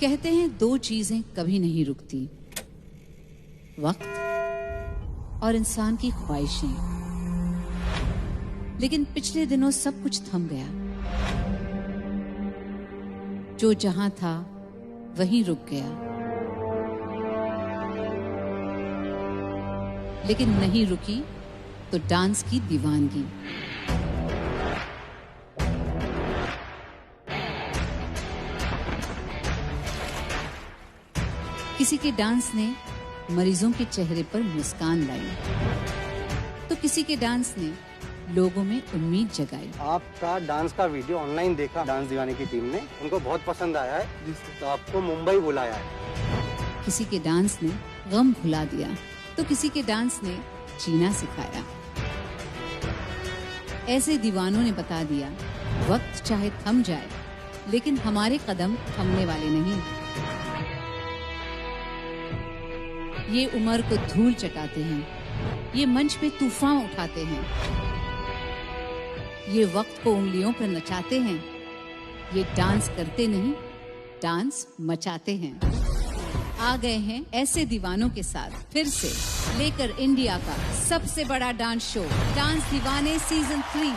कहते हैं दो चीजें कभी नहीं रुकती, वक्त और इंसान की ख्वाहिशें। लेकिन पिछले दिनों सब कुछ थम गया। जो जहां था वहीं रुक गया। लेकिन नहीं रुकी तो डांस की दीवानगी। किसी के डांस ने मरीजों के चेहरे पर मुस्कान लाई, तो किसी के डांस ने लोगों में उम्मीद जगाई। आपका डांस का वीडियो ऑनलाइन देखा डांस दीवाने की टीम ने, उनको बहुत पसंद आया है, तो आपको मुंबई बुलाया है। किसी के डांस ने गम भुला दिया, तो किसी के डांस ने जीना सिखाया। ऐसे दीवानों ने बता दिया, वक्त चाहे थम जाए, लेकिन हमारे कदम थमने वाले नहीं। ये उम्र को धूल चटाते हैं, ये मंच पे तूफान उठाते हैं, ये वक्त को उंगलियों पर नचाते हैं। ये डांस करते नहीं, डांस मचाते हैं। आ गए हैं ऐसे दीवानों के साथ फिर से, लेकर इंडिया का सबसे बड़ा डांस शो, डांस दीवाने सीजन 3।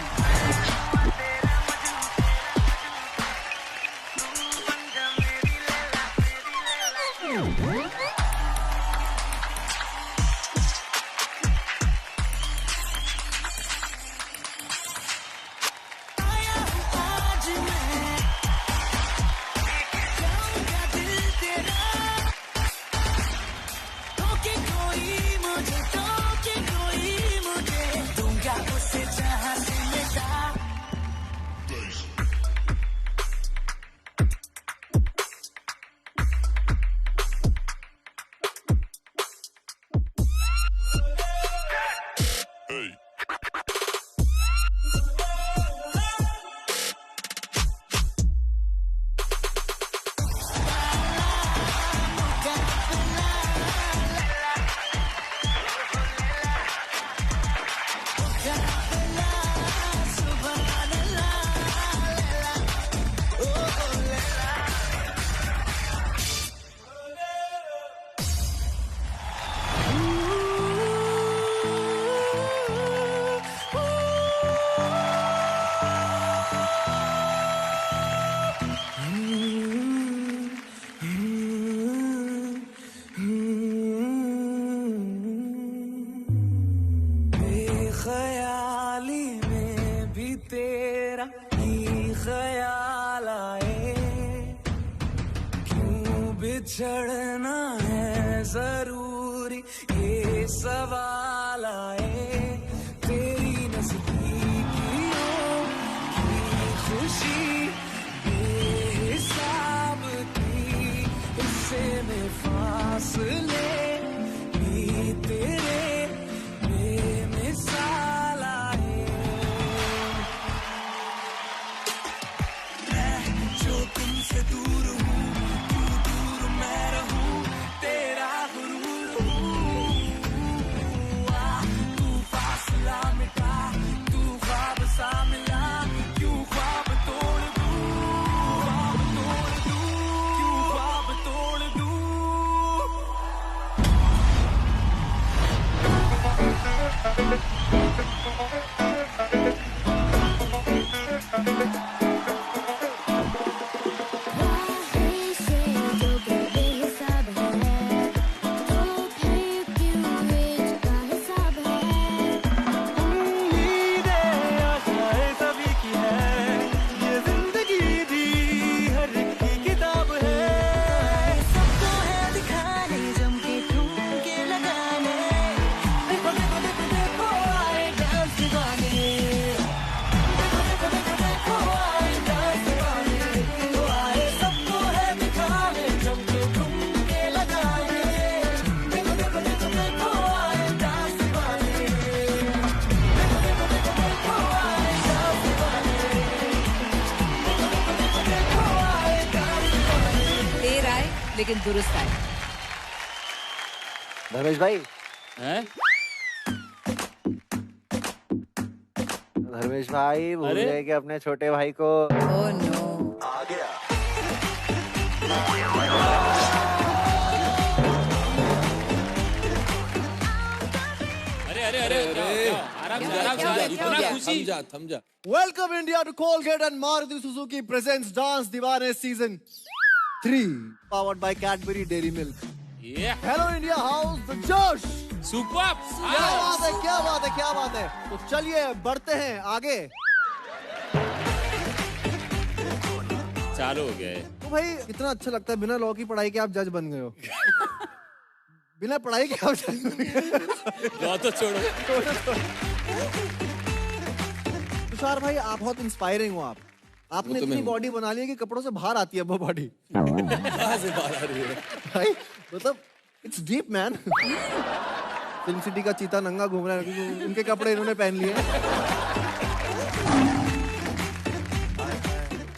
ख्याली में भी तेरा ही ख्याल आए, क्यों बिछड़ना है जरूरी ये सवाल आए। तेरी नज़दीकियों की खुशी बेहिसाब की, इससे में फासले भी तेरे लेकिन दुरुस्त आए। धर्मेश भाई, हैं? धर्मेश भाई भूल अरे? गए कि अपने छोटे भाई को। Oh no. आ गया। थम जा। Welcome India to Colgate and Maruti Suzuki presents Dance Diwane Season 3, powered by Cadbury Dairy Milk. Yeah. Hello India, how's the Josh? Superb. क्या बात है, क्या बात है, क्या बात है। तो चलिए बढ़ते हैं आगे। चालू हो गया है। तो भाई कितना अच्छा लगता है, बिना लॉ की पढ़ाई के आप जज बन गए हो। बिना पढ़ाई के आप जज बन गए। लॉ तो छोड़ो। तुषार भाई आप बहुत इंस्पायरिंग हो। आपने इतनी बॉडी बना ली है कि कपड़ों से बाहर आती है वो बॉडी। कहाँ से बाहर आ रही है? भाई मतलब it's deep man. Film city का चीता नंगा घूम रहा है क्योंकि उनके कपड़े इन्होंने पहन लिए।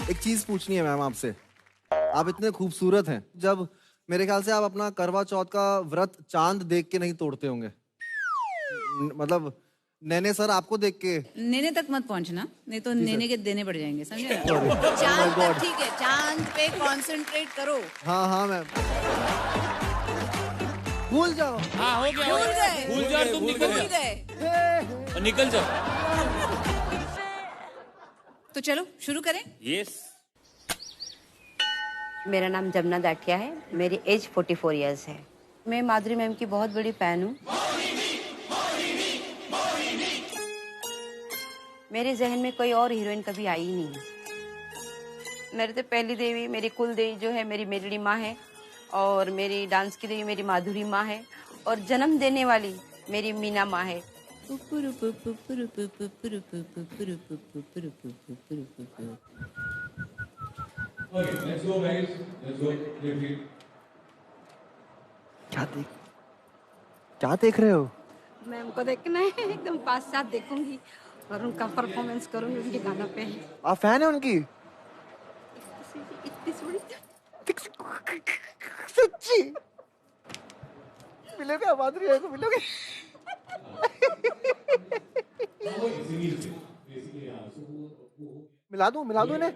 एक चीज पूछनी है मैम आपसे, आप इतने खूबसूरत हैं, जब मेरे ख्याल से आप अपना करवा चौथ का व्रत चांद देख के नहीं तोड़ते होंगे, मतलब नैने सर आपको देख के। नेने तक मत पहुंचना, नहीं तो नेने के देने पड़ जाएंगे, समझे ना? चांद तक ठीक है, चांद पे कंसंट्रेट करो। हाँ हाँ मैम, भूल जाओ। हाँ हो गया। भूल गए, भूल जाओ, तुम निकल भूल जाओ। गए। और निकल जाओ। तो चलो शुरू करें। यस। मेरा नाम जमुना दाटिया है, मेरी एज 44 इयर्स है। मैं माधुरी मैम की बहुत बड़ी फैन हूँ। मेरे जहन में कोई और हीरोइन कभी आई ही नहीं। मेरे तो पहली देवी, मेरी कुल देवी जो है मेरी मेरड़ी माँ है, और मेरी डांस की देवी मेरी माधुरी माँ है, और जन्म देने वाली मेरी मीना माँ है। क्या देख रहे हो? मैम को देखना है, एकदम पास साथ देखूंगी और उनका परफॉर्मेंस करूंगी उनके गाना पे। आप फैन है उनकी? सच्ची मिलोगे? माधुरी को मिलोगे? मिला दूं इन्हें?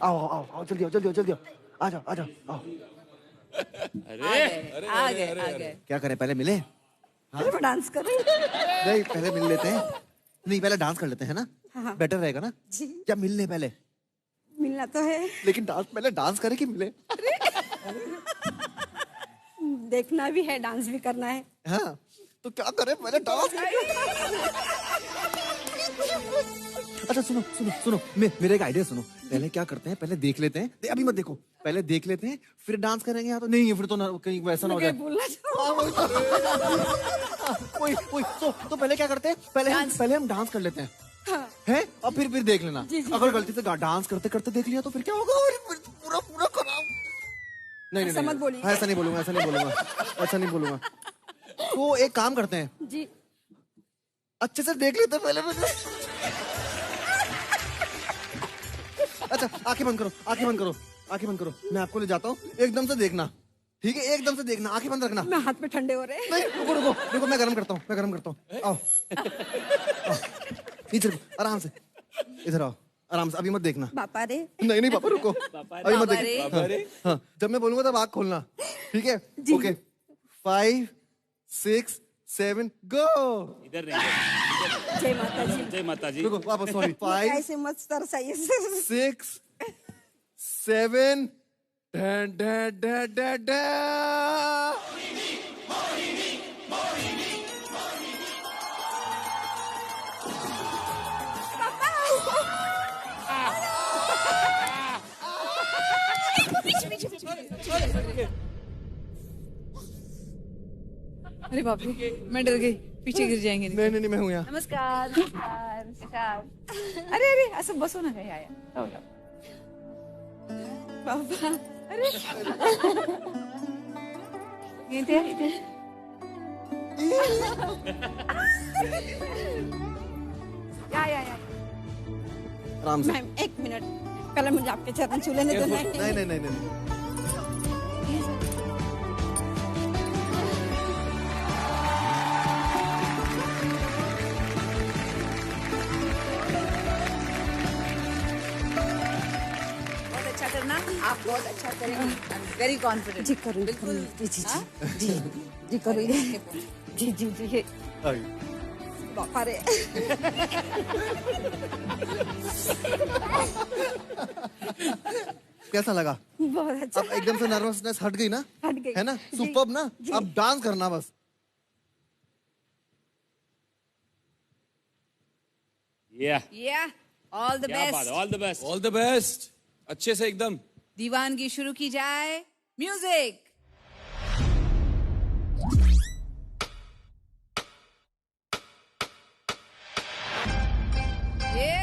आओ आओ आओ, जल्दी आओ, जल्दी आओ, जल्दी आओ, आ जाओ आ जाओ, आओ। आ गए। क्या करें, पहले मिले? हाँ? डांस करें? नहीं पहले मिल लेते हैं। नहीं पहले डांस कर लेते हैं ना, हाँ। बेटर रहेगा ना? जी। क्या मिल ले पहले? मिलना तो है, लेकिन डांस पहले डांस करें कि मिले? देखना भी है, डांस भी करना है। हाँ तो क्या करें, पहले डांस। अच्छा सुनो सुनो सुनो, मेरे एक आइडिया सुनो। पहले क्या करते हैं, पहले देख लेते हैं, अभी मत देखो, पहले देख लेते हैं फिर डांस करेंगे। यहाँ तो नहीं है, फिर तो कहीं वैसा ना हो जाए। तो पहले क्या करते हैं, पहले हम डांस कर लेते हैं। हाँ। हैं? और फिर देख लेना। अगर गलती से डांस करते करते देख लिया तो फिर क्या होगा? पूरा खराब। नहीं ऐसा मत बोलिए। ऐसा नहीं बोलूंगा। तो एक काम करते हैं जी, अच्छे से देख लेते हैं पहले। अच्छा आंखें बंद करो, मैं आपको ले जाता हूँ, एकदम से देखना, ठीक है? एकदम से देखना, आंखें बंद रखना। मैं हाथ में ठंडे हो रहे हैं। नहीं रुको, मैं गरम करता हूँ। आओ इधर, आराम से इधर आओ, आराम से, अभी मत देखना। बापा रे। नहीं पापा रुको, अभी मत देखना। हाँ, जब मैं बोलूंगा तब आँख खोलना, ठीक है? ओके 5 6 7 गो। इधर नहीं। जय माता जी। जय माता जी। रुको वापस, सॉरी। 5 ऐसे मत तरसाइए। 6 7 अरे बाप रे, मैं डर गई, पीछे गिर जाएंगे। नहीं मैं हूँ यहाँ। नमस्कार। अरे असं बसो ना काही आया। बाबा अरे येते या आराम से। मैम 1 मिनट, पहले मुझे आपके चरण छू लेने दो। नहीं। करना, आप बहुत अच्छा करेंगे। Very confident. जी करूँगी, बिल्कुल। जी करूँगी। जी करूँगी। जी। बापा रे। कैसा लगा? बहुत अच्छा। अब एकदम से नर्वसनेस हट गई ना? हट गई। है ना? जी, सुपर्ब ना? जी। अब डांस करना बस। या ऑल द क्या बात, best. All the best. All the best, अच्छे से एकदम। दीवानगी शुरू की जाए। म्यूजिक। ये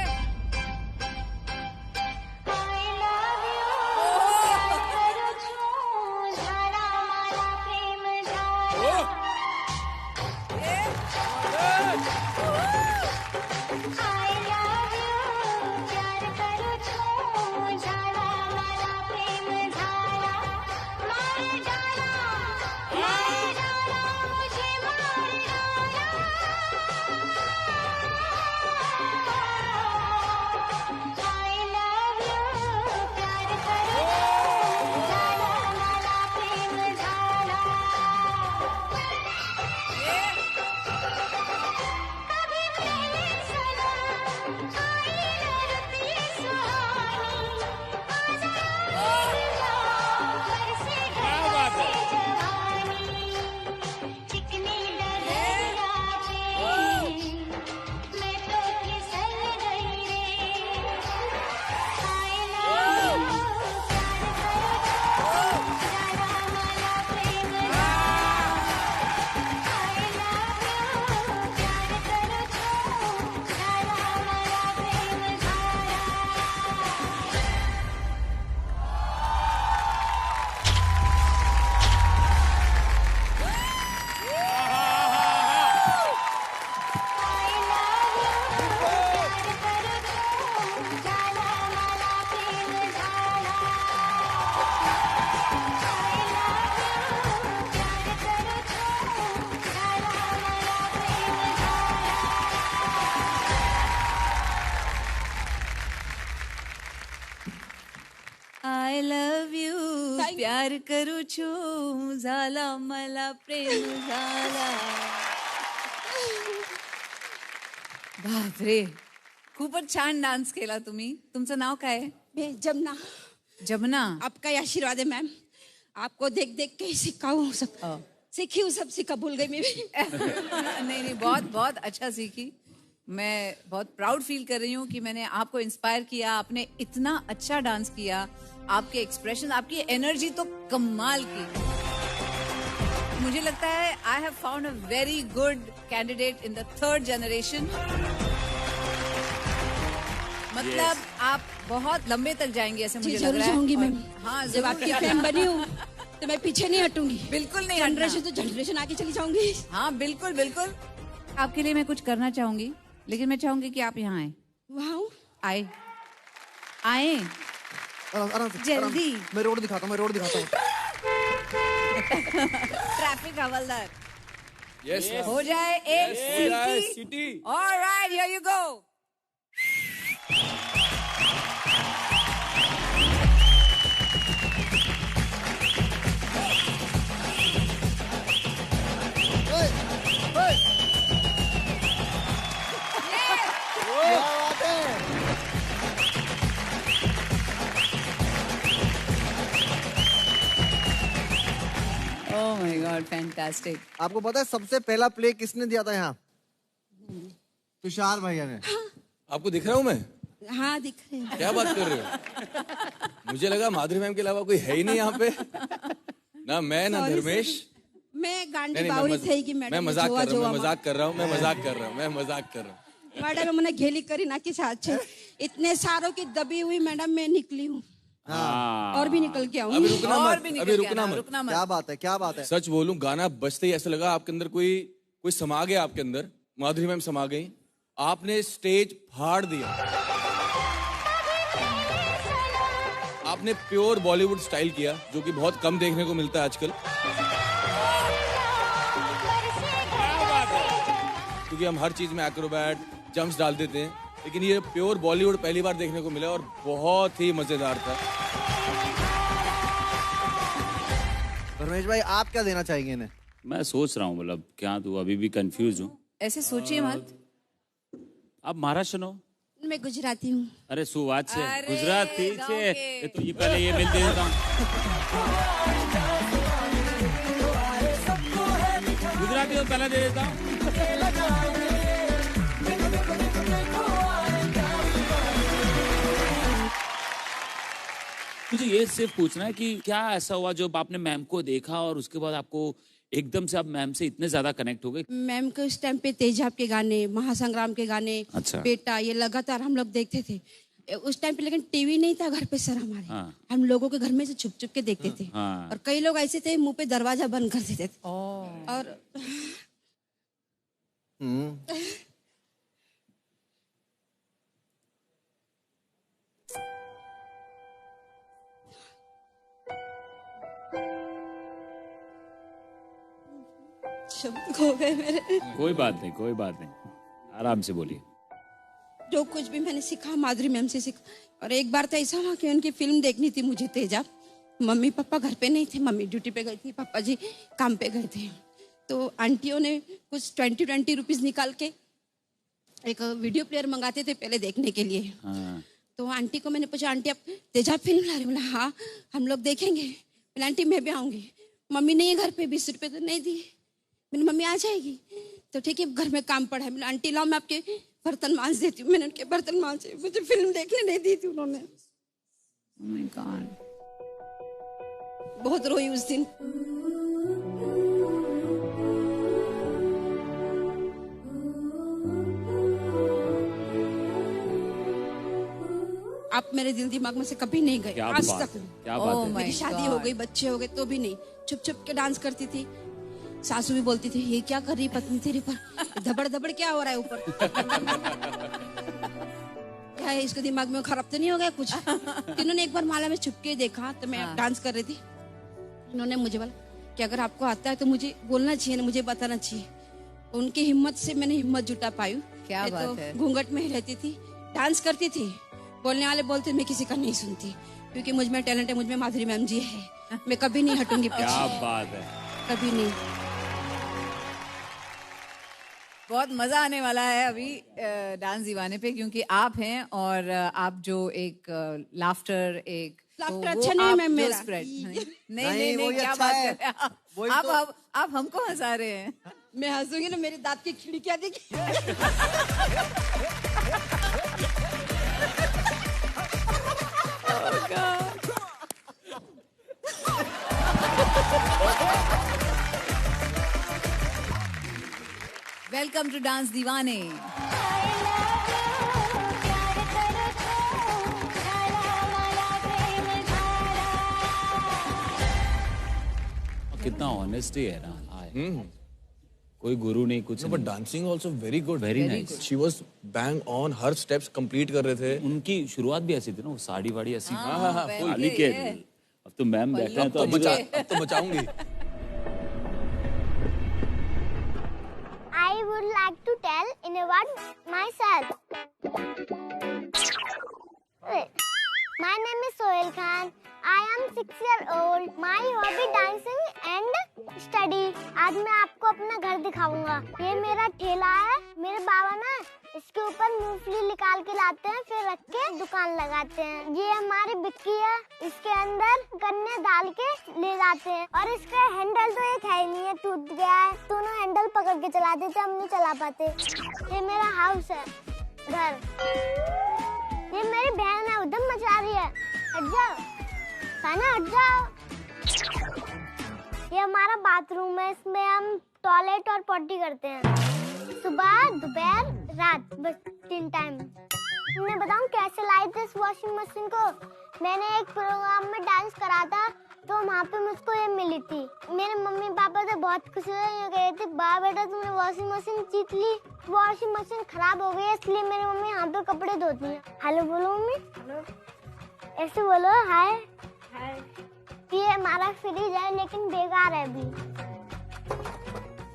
I love you, प्यार करू छू, झाला मला प्रेम झाला. बापरे, खूपच छान डान्स केला तुम्ही. तुमचं नाव काय आहे? मैं जमुना, जमुना. आपका ही आशीर्वाद है मैम. आपको देख देख के सीखा हूँ सब. सीखी हूँ सब, सीखा भूल गई मैं भी. नहीं नहीं, बहुत बहुत अच्छा सीखी. मैं बहुत प्राउड फील कर रही हूँ कि मैंने आपको इंस्पायर किया. आपने इतना अच्छा डांस किया. आपके एक्सप्रेशन, आपकी एनर्जी तो कमाल की. मुझे लगता है I have found a very good candidate in the third generation. मतलब आप बहुत लंबे तक जाएंगे ऐसे मुझे लग जरूर रहा है. जाऊंगी और- मैम. हाँ, जब जरूर. आपकी फैन बनी हूँ तो मैं पीछे नहीं हटूंगी. बिल्कुल नहीं हटना. जनरेशन तो जनरेशन आगे चली जाऊंगी. हाँ बिल्कुल बिल्कुल. आपके लिए मैं कुछ करना चाहूंगी, लेकिन मैं चाहूंगी कि आप यहाँ आए. वाह, आए आए आराम से. जल्दी. मैं रोड दिखाता हूँ. ट्रैफिक हवलदार. यस हो जाए एक सीटी. City. Alright, here you go. Oh my God, fantastic. आपको पता है सबसे पहला प्ले किसने दिया था यहाँ? तुषार भैया ने. आपको दिख रहा हूँ मैं? हाँ दिख रहे हैं. क्या बात कर रहे हो? मुझे लगा माधुरी मैम के अलावा कोई है ही नहीं यहाँ पे. ना मैं ना Sorry, धर्मेश. sir. मैं गांडी नहीं, बावरी मैं થઈ ગઈ मैं मैडम. मजाक कर रहा हूँ. मैं मजाक कर रहा हूँ. मैडम मैंने घेली करी ना के साथ से. इतने सारों की दबी हुई मैडम मैं निकली हूँ. और भी निकल के अभी आऊंगी. रुकना और मत. भी अभी निकल के रुकना आना, मत. रुकना मत. क्या बात है. सच बोलूं, गाना बजते ही ऐसा लगा आपके अंदर कोई समा गया. आपके अंदर माधुरी मैम समा गई. आपने स्टेज फाड़ दिया. आपने प्योर बॉलीवुड स्टाइल किया, जो कि बहुत कम देखने को मिलता है आजकल. क्योंकि हम हर चीज में एक्रोबैट जंप्स डाल देते हैं, लेकिन ये प्योर बॉलीवुड पहली बार देखने को मिला और बहुत ही मजेदार था. रमेश भाई, आप क्या देना चाहेंगे इन्हें? मैं सोच रहा हूँ, मतलब क्या तू अभी भी कंफ्यूज हूँ. ऐसे सोचिए मत. आप महाराष्ट्र नो? मैं गुजराती हूँ। अरे सुवात से अरे, गुजराती गाँव छे के। ये तो ये पहले ये मिल देता हूँ। गुजराती तो पहले दे देता हूँ। मुझे ये सिर्फ पूछना है कि क्या ऐसा हुआ जब आपने मैम को देखा और उसके बाद आपको एकदम से आप मैम से इतने ज्यादा कनेक्ट हो गए? मैम के उस टाइम पे तेजाब के गाने, महासंग्राम के गाने, अच्छा। बेटा, ये लगातार हम लोग देखते थे उस टाइम पे। लेकिन टीवी नहीं था घर पे सर हमारे। हाँ। हम लोगों के घर में से छुप छुप के देखते थे। हाँ। और कई लोग ऐसे थे मुंह पे दरवाजा बंद कर देते थे। और शब्द खो गए मेरे। कोई बात नहीं, कोई बात नहीं, आराम से बोलिए। जो कुछ भी मैंने सीखा माधुरी मैम से सीखा। और एक बार तो ऐसा हुआ कि उनकी फिल्म देखनी थी मुझे, तेजाब। मम्मी पापा घर पे नहीं थे, मम्मी ड्यूटी पे गई थी, पापा जी काम पे गए थे। तो आंटियों ने कुछ 20 रुपीज निकाल के एक वीडियो प्लेयर मंगाते थे पहले देखने के लिए। हाँ। तो आंटी को मैंने पूछा, आंटी आप तेजाब फिल्म ला रही? बोला हाँ हम लोग देखेंगे। बोला आंटी मैं भी आऊंगी। मम्मी नहीं घर पे 20 रुपये तो नहीं दिए। मैंने मम्मी आ जाएगी तो ठीक है, घर में काम पड़ा है। मैंने आंटी लाओ मैं आपके बर्तन मांज देती हूँ। मैंने उनके बर्तन मांजे, मुझे फिल्म देखने नहीं दी थी उन्होंने। Oh my God. बहुत रोई उस दिन। आप मेरे दिल दिमाग में से कभी नहीं गए क्या आज बात तक। है, क्या बात Oh है। my मेरी शादी God. हो गई, बच्चे हो गए तो भी नहीं। छुप छुप के डांस करती थी। सासू भी बोलती थी ये क्या कर रही पत्नी तेरी पर, धबड़ धबड़ क्या हो रहा है ऊपर। क्या है इसके दिमाग में खराब तो नहीं हो गया कुछ। इन्होंने एक बार माला में छुप के देखा तो मैं डांस कर रही थी। उन्होंने मुझे बोला कि अगर आपको आता है तो मुझे बोलना चाहिए ना, मुझे बताना चाहिए। उनकी हिम्मत से मैंने हिम्मत जुटा पाई। क्या मैं बात तो है। घूंघट में ही रहती थी, डांस करती थी। बोलने वाले बोलते मैं किसी का नहीं सुनती क्योंकि मुझ में टैलेंट है, मुझ में माधुरी मैम जी है। मैं कभी नहीं हटूंगी क्या पीछे, बात है। कभी नहीं। बहुत मजा आने वाला है अभी डांस दीवाने पे, क्योंकि आप हैं और आप जो एक लाफ्टर एक Laughter वो अच्छा नहीं है आप मैम जो मेरा। spread- नहीं नहीं नहीं, नहीं वही क्या अच्छा बात है। कर रहे हैं वही आप? तो- आप हमको हंसा रहे हैं। मैं हंसूंगी ना, मेरे दांत की खिड़कियां दिखी। वेलकम टू डांस दीवाने। कितना ऑनेस्टी है ना। कोई गुरु नहीं, कुछ but dancing also very good. Very nice. She was bang on, her steps complete कर रहे थे। उनकी शुरुआत भी ऐसी थी ना, वो साड़ी वाड़ी ऐसी पहले खाली के। ये। अब तो मैम बैठे हैं तो अब अभी तो बचाऊंगी। I would like to tell in about myself. My name is Sohail Khan. I am 6 years old. My hobby dancing and study. आज मैं आपको अपना घर दिखाऊंगा। ये मेरा ठेला है। मेरे बाबा ना इसके ऊपर मूंगफली निकाल के लाते हैं, फिर रख के दुकान लगाते हैं। ये हमारी बिक्की है, इसके अंदर गन्ने डाल के ले जाते हैं। और इसका हैंडल तो एक है ही नहीं है, टूट गया है। दोनों हैंडल पकड़ के चलाते थे, हम नहीं चला पाते। ये मेरा हाउस है, घर। ये मेरी बहन है, उधर मचा रही है। हट जाओ साना, हट जाओ। ये हमारा बाथरूम है, इसमें हम टॉयलेट और पॉटी करते हैं। सुबह दोपहर रात, बस 3 टाइम। मैं बताऊं कैसे लाए थे इस वॉशिंग मशीन को? मैंने एक प्रोग्राम में डांस करा था तो वहाँ पे मुझको ये मिली थी। मेरे मम्मी पापा तो बहुत खुश हुए, ये कहे थे बा बेटा तुमने वॉशिंग मशीन जीत ली। वॉशिंग मशीन खराब हो गई है इसलिए मेरी मम्मी यहाँ पे कपड़े धोती है। हेलो बोलो मम्मी, ऐसे बोलो हाय। ये हमारा फ्रिज है लेकिन बेकार है अभी,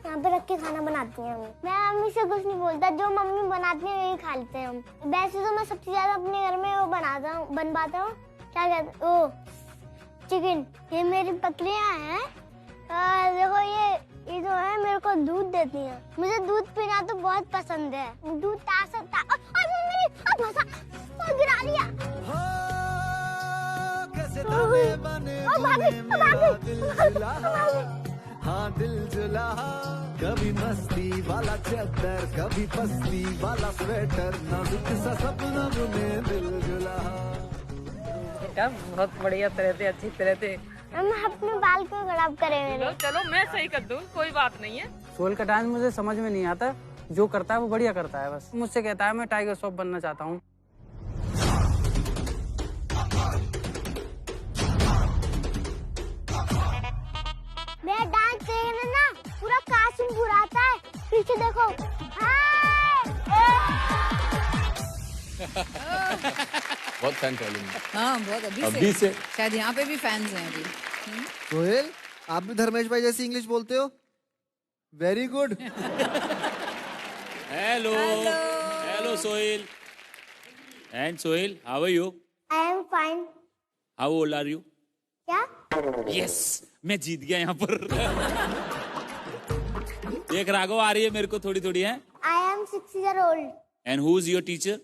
यहाँ पे रख के खाना बनाती हैं हम। मैं मम्मी से कुछ नहीं बोलता, जो मम्मी बनाती है वही खा लेते हैं हम। वैसे तो मैं सबसे ज्यादा अपने घर में वो बनवाता हूँ क्या कहते ओ चिकन। ये मेरी बकरियां हैं। देखो ये ये जो है मेरे को दूध देती है। मुझे दूध पीना तो बहुत पसंद है। दूध ताकत गिरा दिया। हाँ दिल जुला, कभी मस्ती वाला चद्दर, कभी पस्ती वाला स्वेटर, नाजुक सा सपना बुने दिल जुला। बेटा बहुत बढ़िया तरह से, अच्छी तरह से। हम अपने बाल को खराब करे मेरे। चलो मैं सही कर दूँ, कोई बात नहीं है। सोहेल का डांस मुझे समझ में नहीं आता, जो करता है वो बढ़िया करता है। बस मुझसे कहता है मैं टाइगर श्रॉफ बनना चाहता हूँ। मेरा डांस देखना ना पूरा कासुम बुराता है। पीछे देखो। बहुत फैन फॉलोइंग। हाँ बहुत अभी से शायद यहाँ पे भी फैंस हैं अभी। सोहेल, आप भी धर्मेश भाई जैसी इंग्लिश बोलते हो। Very good. Hello Sohail. And Sohail, how are you? I am fine. How old are you? क्या? यस, मैं जीत गया यहाँ पर। एक राघव आ रही है मेरे को थोड़ी थोड़ी है। I am 6 years old। And who is your teacher?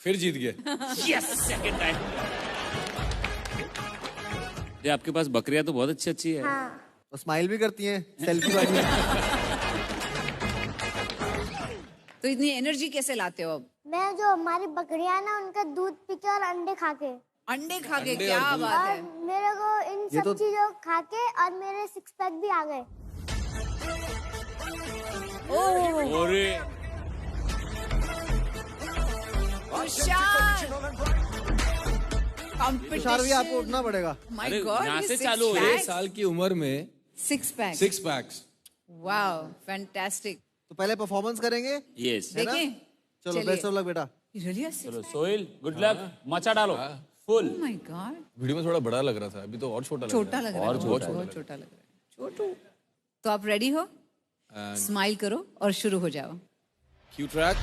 फिर जीत गए। Yes, second time. ये आपके पास बकरियां तो बहुत अच्छी अच्छी है। हाँ। और स्माइल भी करती हैं, सेल्फी वाली। तो इतनी एनर्जी कैसे लाते हो अब? मैं जो हमारी बकरियां ना उनका दूध पी के और अंडे खा के। अंडे खा के? क्या बात है। मेरे को इन सब चीजों खा के और मेरे 6 पैक भी आ गए। अरे तुषार भी आपको उठना पड़ेगा। अरे यहाँ से चालू हो। 6 साल की उम्र में 6 पैक। 6 पैक्स। Wow, fantastic. तो पहले परफॉर्मेंस करेंगे। यस, देखिए। चलो बेस्ट ऑफ लक बेटा। चलो सोहेल, गुड लक। मचा डालो full. Oh my God, video में थोड़ा बड़ा लग रहा था, अभी तो और छोटा लग रहा है। छोटा लग रहा है। बहुत छोटा लग रहा है। छोटू। तो आप रेडी हो? स्माइल करो और शुरू हो जाओ। Q track.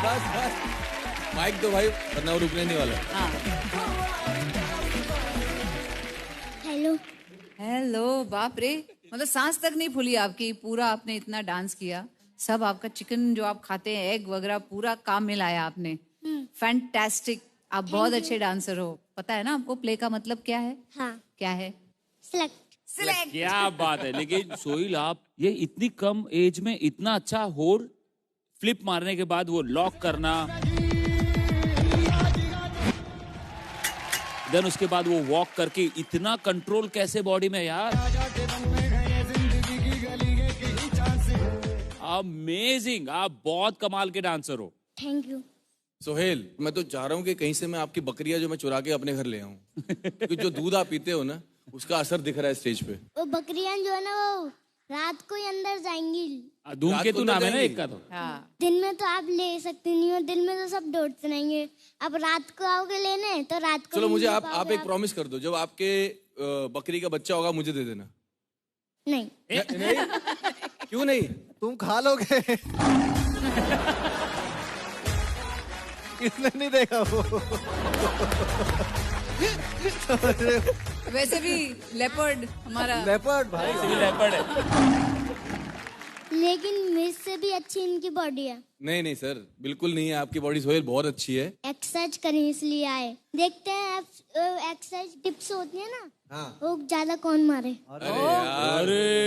बस माइक दो भाई, वरना वो रुकने नहीं वाला। हेलो हेलो, बाप रे, मतलब सांस तक नहीं फूली आपकी। पूरा आपने इतना डांस किया, सब आपका चिकन जो आप खाते हैं, एग वगैरह, पूरा काम में लाया आपने। फैंटास्टिक, आप बहुत अच्छे डांसर हो। पता है ना आपको प्ले का मतलब क्या है? हाँ। क्या है? सिलेक्ट। क्या बात है। लेकिन सोहिल, आप ये इतनी कम एज में इतना अच्छा होड़ फ्लिप मारने के बाद वो लॉक करना, देन उसके बाद वो वॉक करके इतना कंट्रोल कैसे बॉडी में यार? अमेजिंग, आप बहुत कमाल के डांसर हो। Thank you. सोहेल, मैं तो चाह रहा हूँ कि कहीं से मैं आपकी बकरियां जो मैं चुरा के अपने घर ले आऊँ, क्योंकि जो दूध आप पीते हो ना, उसका असर दिख रहा है स्टेज पे। वो बकरियां जो है ना वो रात को ही अंदर जाएंगी। धूमकेतु नाम है ना एक का तो। दिन में तो आप ले सकते नहीं हो, दिन में तो सब दौड़ते रहेंगे। अब रात को आओगे लेने तो रात को चलो मुझे नहीं आप ले पाओगे एक प्रॉमिस कर दो, जब आपके बकरी का बच्चा होगा मुझे दे देना। नहीं। नहीं? क्यों नहीं? तुम खा लोगे। किसने नहीं देखा वो? वैसे भी लेपर्ड हमारा लेपर्ड भाई, लेपर्ड है। लेकिन मुझसे भी अच्छी इनकी बॉडी है। नहीं नहीं सर, बिल्कुल नहीं है, आपकी बॉडी सोहेल बहुत अच्छी है। एक्सरसाइज करें इसलिए आए। देखते हैं एक्सरसाइज टिप्स होती है ना, वो ज्यादा कौन मारे। अरे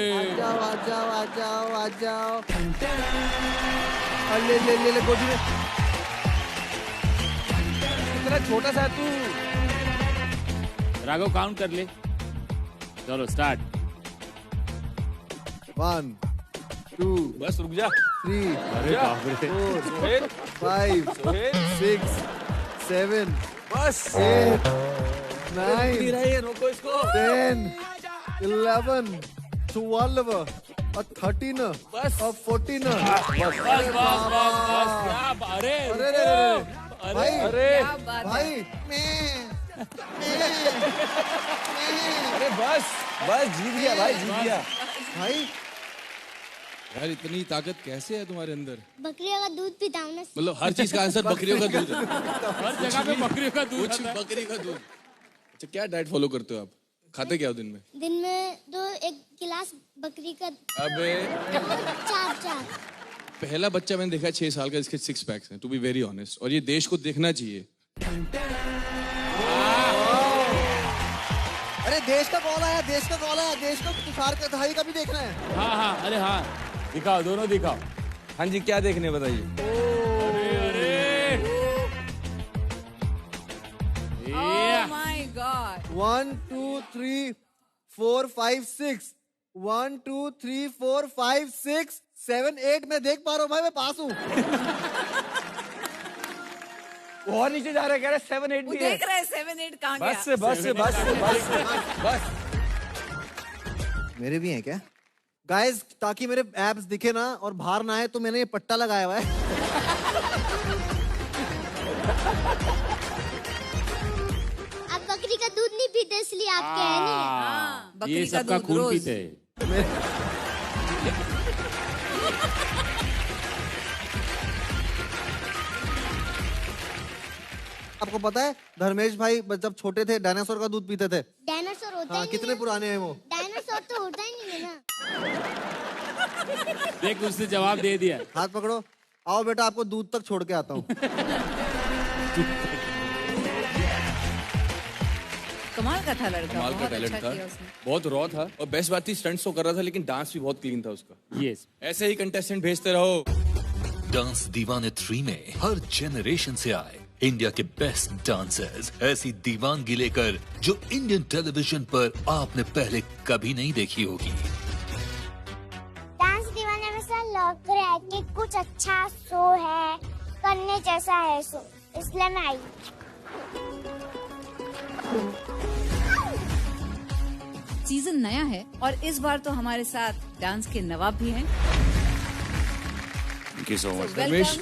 यार, आ जाओ आ जाओ आ जाओ आ जाओ। ले ले ले ले गोदी में। इतना छोटा सा तू। राघव काउंट कर ले। चलो स्टार्ट। 1 2 बस रुक जा। 3 अरे बाप रे। 4 5 6 7 बस 8 नहीं 9 रही है, रोको इसको। 10 11 12 और 13 बस। और 14। बस बस बस बस, क्या अरे अरे रे रे भाई, अरे भाई अरे बस बस, जीत गया भाई, जीत गया भाई। यार, इतनी ताकत कैसे है तुम्हारे अंदर? बकरियों का दूध पीता हूँ ना। मतलब हर चीज का आंसर बकरियों का दूध है। हर जगह पे बकरियों का दूध कुछ आता है। बकरी का दूध। अच्छा, क्या डाइट फॉलो करते हो आप? खाते क्या हो दिन में? दिन में 1 गिलास बकरी का। अबे 4 पहला बच्चा मैंने देखा 6 साल का, इसके 6 पैक्स हैं, टू बी वेरी ऑनेस्ट, और ये देश को देखना चाहिए। अरे देश का कॉल आया, देश का कॉल आया, देश को तुषार का दहाई का भी देखना है। हाँ हाँ, अरे हाँ, दिखाओ, दोनों दिखाओ। हाँ जी, क्या देखने बताइए। Oh my God. 1 2 3 4 5 6 1 2 3 4 5 6 7 8 मैं देख पा रहा हूँ भाई, मैं पास हूँ। और नीचे जा रहे, कह रहे 7 8 वो भी है। देख रहे हैं 7 8 कहाँ गया? बस से बस से बस से बस बस। मेरे भी हैं क्या गाइस? ताकि मेरे एब्स दिखे ना और बाहर ना आए तो मैंने ये पट्टा लगाया हुआ है। आप बकरी का दूध नहीं पीते इसलिए आपके है नहीं। हाँ, ये बकरी का सबका दूध खून रोज। पीते हैं। आपको पता है धर्मेश भाई जब छोटे थे डायनासोर का दूध पीते थे। डायनासोर होता हाँ, ही नहीं कितने है। पुराने हैं वो। डायनासोर तो होता ही नहीं है ना। देख, उसने जवाब दे दिया। हाथ पकड़ो, आओ बेटा आपको दूध तक छोड़ के आता हूँ। कमाल का था लड़का, कमाल का बहुत टैलेंट अच्छा था, किया उसने। बहुत रॉ था, और बेस्ट बात थी स्टंट्स तो कर रहा था लेकिन डांस भी बहुत क्लीन था उसका। यस। ऐसे ही कंटेस्टेंट भेजते रहो। डांस दीवाने 3 में हर जनरेशन से आए इंडिया के बेस्ट डांसर्स, ऐसी दीवानगी लेकर जो इंडियन टेलीविजन पर आपने पहले कभी नहीं देखी होगी। डांस दीवाने में से लग रहा है कि कुछ अच्छा शो है, करने जैसा है शो, इसलिए मैं आई। सीजन नया है और इस बार तो हमारे साथ डांस के नवाब भी हैं। Thank you so much. Ramesh,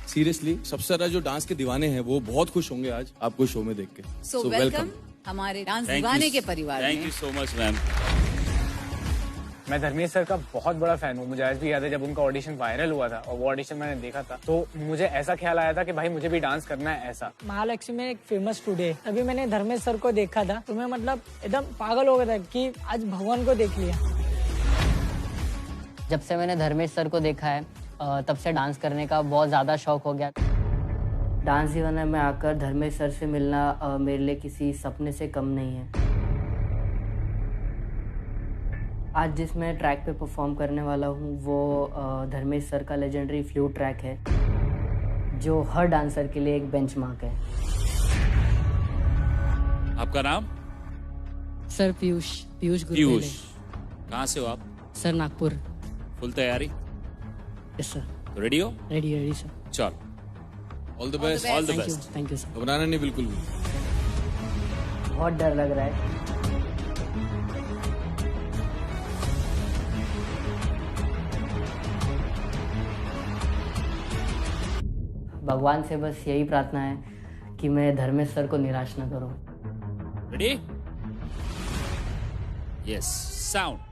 seriously सबसे ज्यादा जो डांस के दीवाने हैं वो बहुत खुश होंगे आज आपको शो में देख के। सो वेलकम हमारे डांस दीवाने के परिवार थैंक में। You so much ma'am. मैं धर्मेश सर का बहुत बड़ा फैन हूँ। मुझे आज भी याद है जब उनका ऑडिशन वायरल हुआ था और वो ऑडिशन मैंने देखा था, तो मुझे ऐसा ख्याल आया था कि भाई मुझे भी डांस करना है ऐसा। महालक्ष्मी में एक फेमस फूड है, तभी मैंने धर्मेश सर को देखा था तो मैं मतलब एकदम पागल हो गया था कि आज भगवान को देख लिया। जब से मैंने धर्मेश सर को देखा है तब से डांस करने का बहुत ज़्यादा शौक हो गया। डांस दीवाना में आकर धर्मेश सर से मिलना मेरे लिए किसी सपने से कम नहीं है। आज जिस मैं ट्रैक पे परफॉर्म करने वाला हूँ वो धर्मेश सर का लेजेंडरी फ्लूट ट्रैक है, जो हर डांसर के लिए एक बेंचमार्क है। आपका नाम? सर पीयूष पीयूष। कहाँ से हो आप? सर नागपुर। फुल तैयारी? Yes sir. रेडी हो? Ready sir. चल, all the best. All the best. Thank you sir. घबराना नहीं बिल्कुल भी। बहुत डर लग रहा है। भगवान से बस यही प्रार्थना है कि मैं धर्मेश सर को निराश न करूं। रेडी? Yes, sound.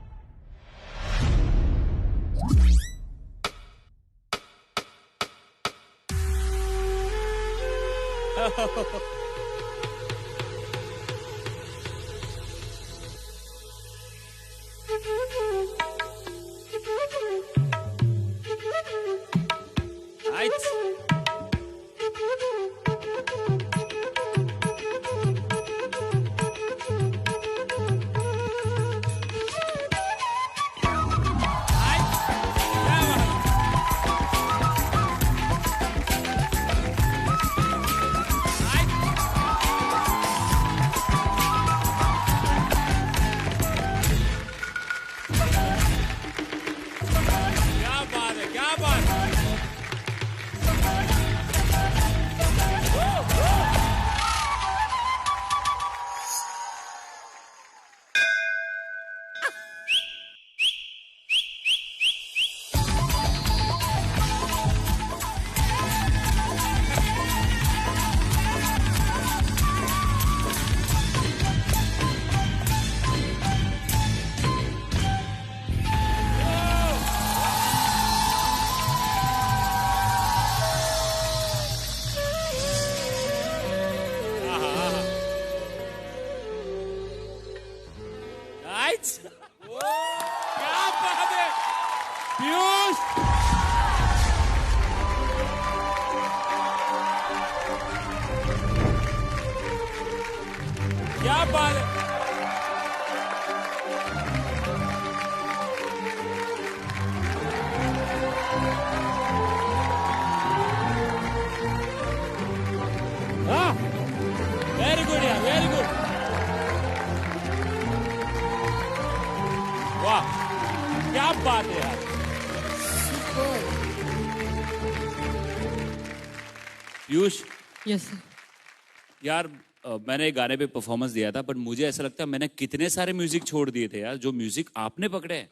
क्या बात है पीयूष। क्या बात है। हाँ, वेरी गुड यार, वेरी गुड। वाह, क्या बात है यार। पीयूष। Yes sir. यार मैंने गाने पे परफॉर्मेंस दिया था, बट मुझे ऐसा लगता है मैंने कितने सारे म्यूजिक छोड़ दिए थे यार, जो म्यूजिक आपने पकड़े हैं।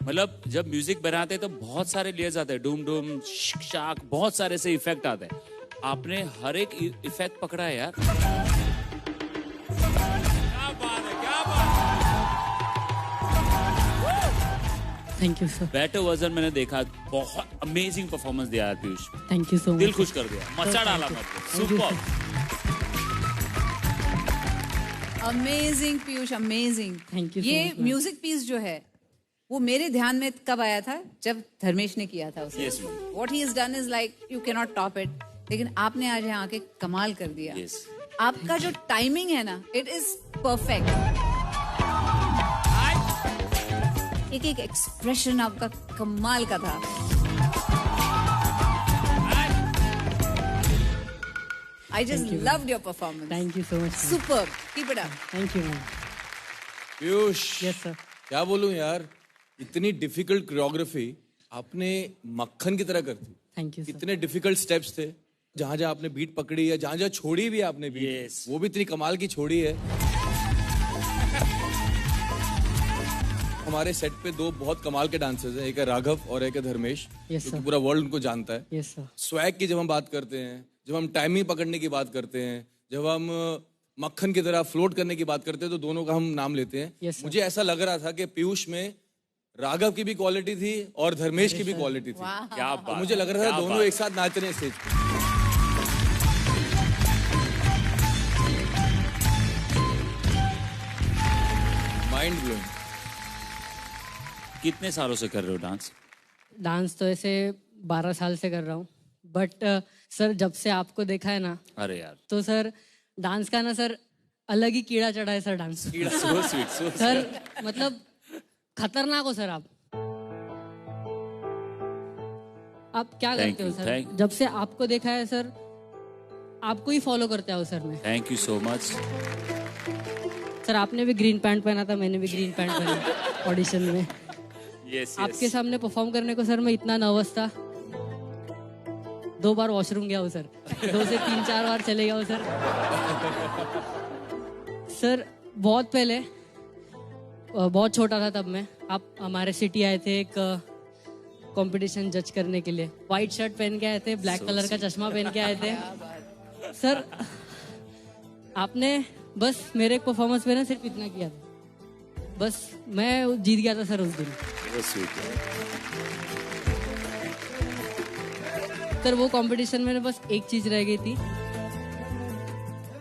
मतलब जब म्यूजिक बनाते हैं तो बहुत सारे लेयर्स आते हैं, डूम डूम शाक, बहुत सारे से इफेक्ट आते हैं। आपने हर एक इफेक्ट पकड़ा है यार। क्या बात है, क्या बात है। Thank you sir. Better version मैंने देखा, बहुत अमेजिंग परफॉर्मेंस दिया यार Piyush. Thank you so much. दिल खुश कर दिया, मचा डाला मतलब। Super. Amazing Piyush, amazing. Thank you. ये म्यूजिक पीस जो है वो मेरे ध्यान में कब आया था, जब धर्मेश ने किया था उसे। Yes, What he has done is like you cannot top it। लेकिन आपने आज यहाँ आके कमाल कर दिया। Yes. आपका जो टाइमिंग है ना, इट इज परफेक्ट। एक एक एक्सप्रेशन आपका कमाल का था। I just loved your performance। Thank you so much. Superb। Keep it up। Thank you ma'am. Piyush. Yes sir. क्या बोलूं यार, इतनी डिफिकल्ट कोरियोग्राफी आपने मक्खन की तरह कर दी। Thank you sir. इतने डिफिकल्ट स्टेप्स थे, जहां जहां आपने बीट पकड़ी है, जहां जहां छोड़ी भी आपने बीट, वो भी इतनी कमाल की छोड़ी है। हमारे सेट पे दो बहुत कमाल के डांसर्स हैं, एक है राघव और एक है धर्मेश, Yes, क्योंकि पूरा वर्ल्ड उनको जानता है। Yes sir. स्वैग की जब हम बात करते हैं, जब हम टाइमिंग पकड़ने की बात करते हैं, जब हम मक्खन की तरह फ्लोट करने की बात करते हैं, तो दोनों का हम नाम लेते हैं। Yes, sir। मुझे ऐसा लग रहा था कि पीयूष में राघव की भी क्वालिटी थी और धर्मेश की भी क्वालिटी थी। क्या बात। तो मुझे लग रहा था क्या दोनों बात। एक साथ नाच रहे हैं स्टेज पे। Mind blowing. कितने सालों से कर रहे हो डांस? डांस तो ऐसे 12 साल से कर रहा हूँ, बट सर जब से आपको देखा है ना, अरे यार, तो सर डांस का ना सर अलग ही कीड़ा चढ़ा है सर डांस। कीड़ा, so sweet, so sir sweet। मतलब खतरनाक हो सर आप क्या Thank करते हो you, सर? thank you। जब से आपको देखा है सर, आपको ही फॉलो करते आओ सर मैं। Thank you so much. Sir आपने भी ग्रीन पैंट पहना था, मैंने भी ग्रीन पैंट पहना ऑडिशन में। यस आपके सामने परफॉर्म करने को सर मैं इतना नर्वस था। 2 बार वॉशरूम गया हूँ सर, 2 से 3-4 बार चले गया हूँ सर। सर बहुत पहले, बहुत छोटा था तब मैं, आप हमारे सिटी आए थे एक कंपटीशन जज करने के लिए। व्हाइट शर्ट पहन के आए थे, ब्लैक कलर का चश्मा पहन के आए थे सर। आपने बस मेरे परफॉर्मेंस पे ना सिर्फ इतना किया था, बस मैं जीत गया था सर उस दिन। सर वो कंपटीशन में बस एक चीज रह गई थी,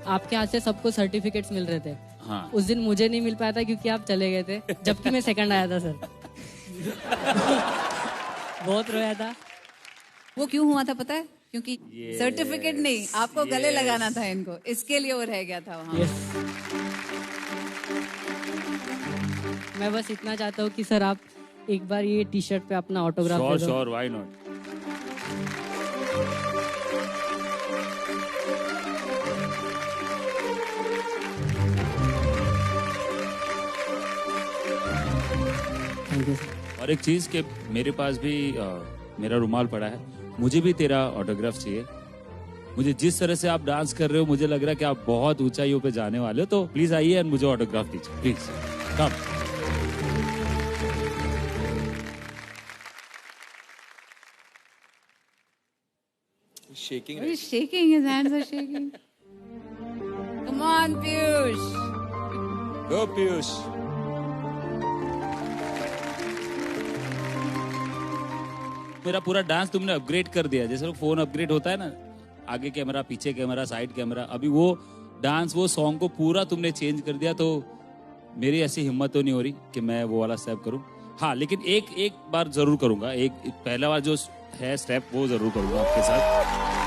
आपके हाथ से सबको सर्टिफिकेट्स मिल रहे थे। हाँ। उस दिन मुझे नहीं मिल पाया था क्योंकि आप चले गए थे, जबकि मैं सेकंड आया था सर। बहुत रोया था। वो क्यों हुआ था पता है? क्योंकि सर्टिफिकेट नहीं, आपको गले लगाना था इनको, इसके लिए वो रह गया था वहाँ। मैं बस इतना चाहता हूँ कि सर आप एक बार ये टी शर्ट पे अपना ऑटोग्राफ दे दो। Sure, why not. और एक चीज के मेरे पास भी मेरा रुमाल पड़ा है, मुझे भी तेरा ऑटोग्राफ चाहिए। मुझे जिस तरह से आप डांस कर रहे हो, मुझे लग रहा है कि आप बहुत ऊंचाइयों पे जाने वाले हो, तो प्लीज आइए और मुझे ऑटोग्राफ दीजिए please. Come. Shaking. He's shaking, his hands are shaking. Come on, Piyush. Go, Piyush. मेरा पूरा डांस तुमने अपग्रेड कर दिया, जैसे फोन अपग्रेड होता है ना, आगे कैमरा, पीछे कैमरा, साइड कैमरा। अभी वो डांस, वो सॉन्ग को पूरा तुमने चेंज कर दिया। तो मेरी ऐसी हिम्मत तो नहीं हो रही कि मैं वो वाला स्टेप करूं। हाँ, लेकिन एक बार जरूर करूंगा। एक पहला बार जो है स्टेप वो जरूर करूंगा आपके साथ।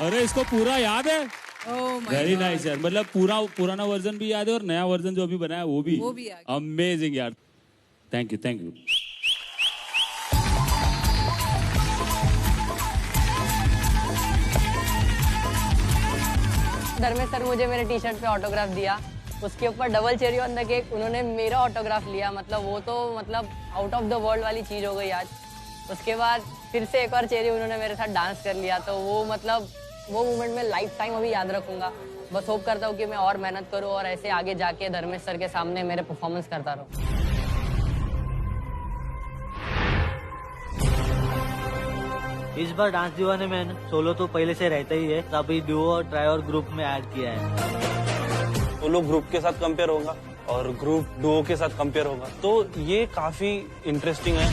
अरे इसको पूरा याद है? वेरी नाइस यार, मतलब पुराना वर्जन भी याद है और नया वर्जन जो अभी बनाया वो भी अमेजिंग यार। Thank you, thank you. Dharmesh sir मुझे मेरे टी शर्ट पे ऑटोग्राफ दिया, उसके ऊपर double cherry on the cake उन्होंने मेरा ऑटोग्राफ लिया। मतलब वो तो आउट ऑफ द वर्ल्ड वाली चीज हो गई आज। उसके बाद फिर से एक और चेरी उन्होंने मेरे साथ डांस कर लिया, तो वो मोमेंट में लाइफ टाइम अभी याद रखूंगा। बस होप करता हूँ कि मैं और मेहनत करूँ और ऐसे आगे जाके धर्मेश सर के सामने मेरे परफॉर्मेंस करता रहूँ। इस बार डांस दीवाने में सोलो तो पहले से रहता ही है, अभी डुओ और ट्राई और ग्रुप में ऐड किया है। सोलो ग्रुप के साथ कंपेयर होगा और ग्रुप डुओ के साथ कंपेयर होगा, तो ये काफी इंटरेस्टिंग है।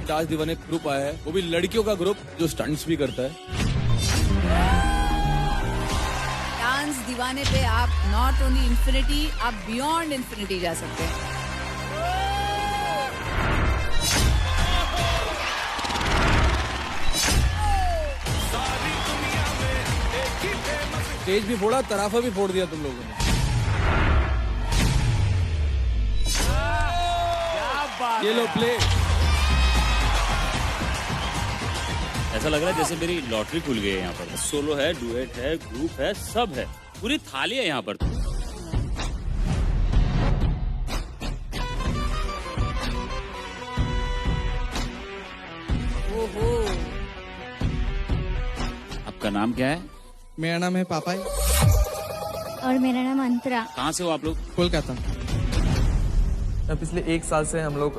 डांस दीवाने ग्रुप आया है, वो भी लड़कियों का ग्रुप जो स्टंट्स भी करता है। डांस दीवाने पे आप नॉट ओनली इंफिनिटी, आप बियॉन्ड इंफिनिटी जा सकते हैं। स्टेज भी फोड़ा, तराफा भी फोड़ दिया तुम लोगों ने। ये लो प्ले। ऐसा लग रहा है जैसे मेरी लॉटरी खुल गई है यहाँ पर। सोलो है, डुएट है, ग्रुप है, सब है, पूरी थाली है यहाँ पर। ओहो नाम क्या है? मेरा नाम है पापाई। और मेरा नाम अंतरा। कहाँ से हो आप लोग? कोलकाता। पिछले 1 साल से हम लोग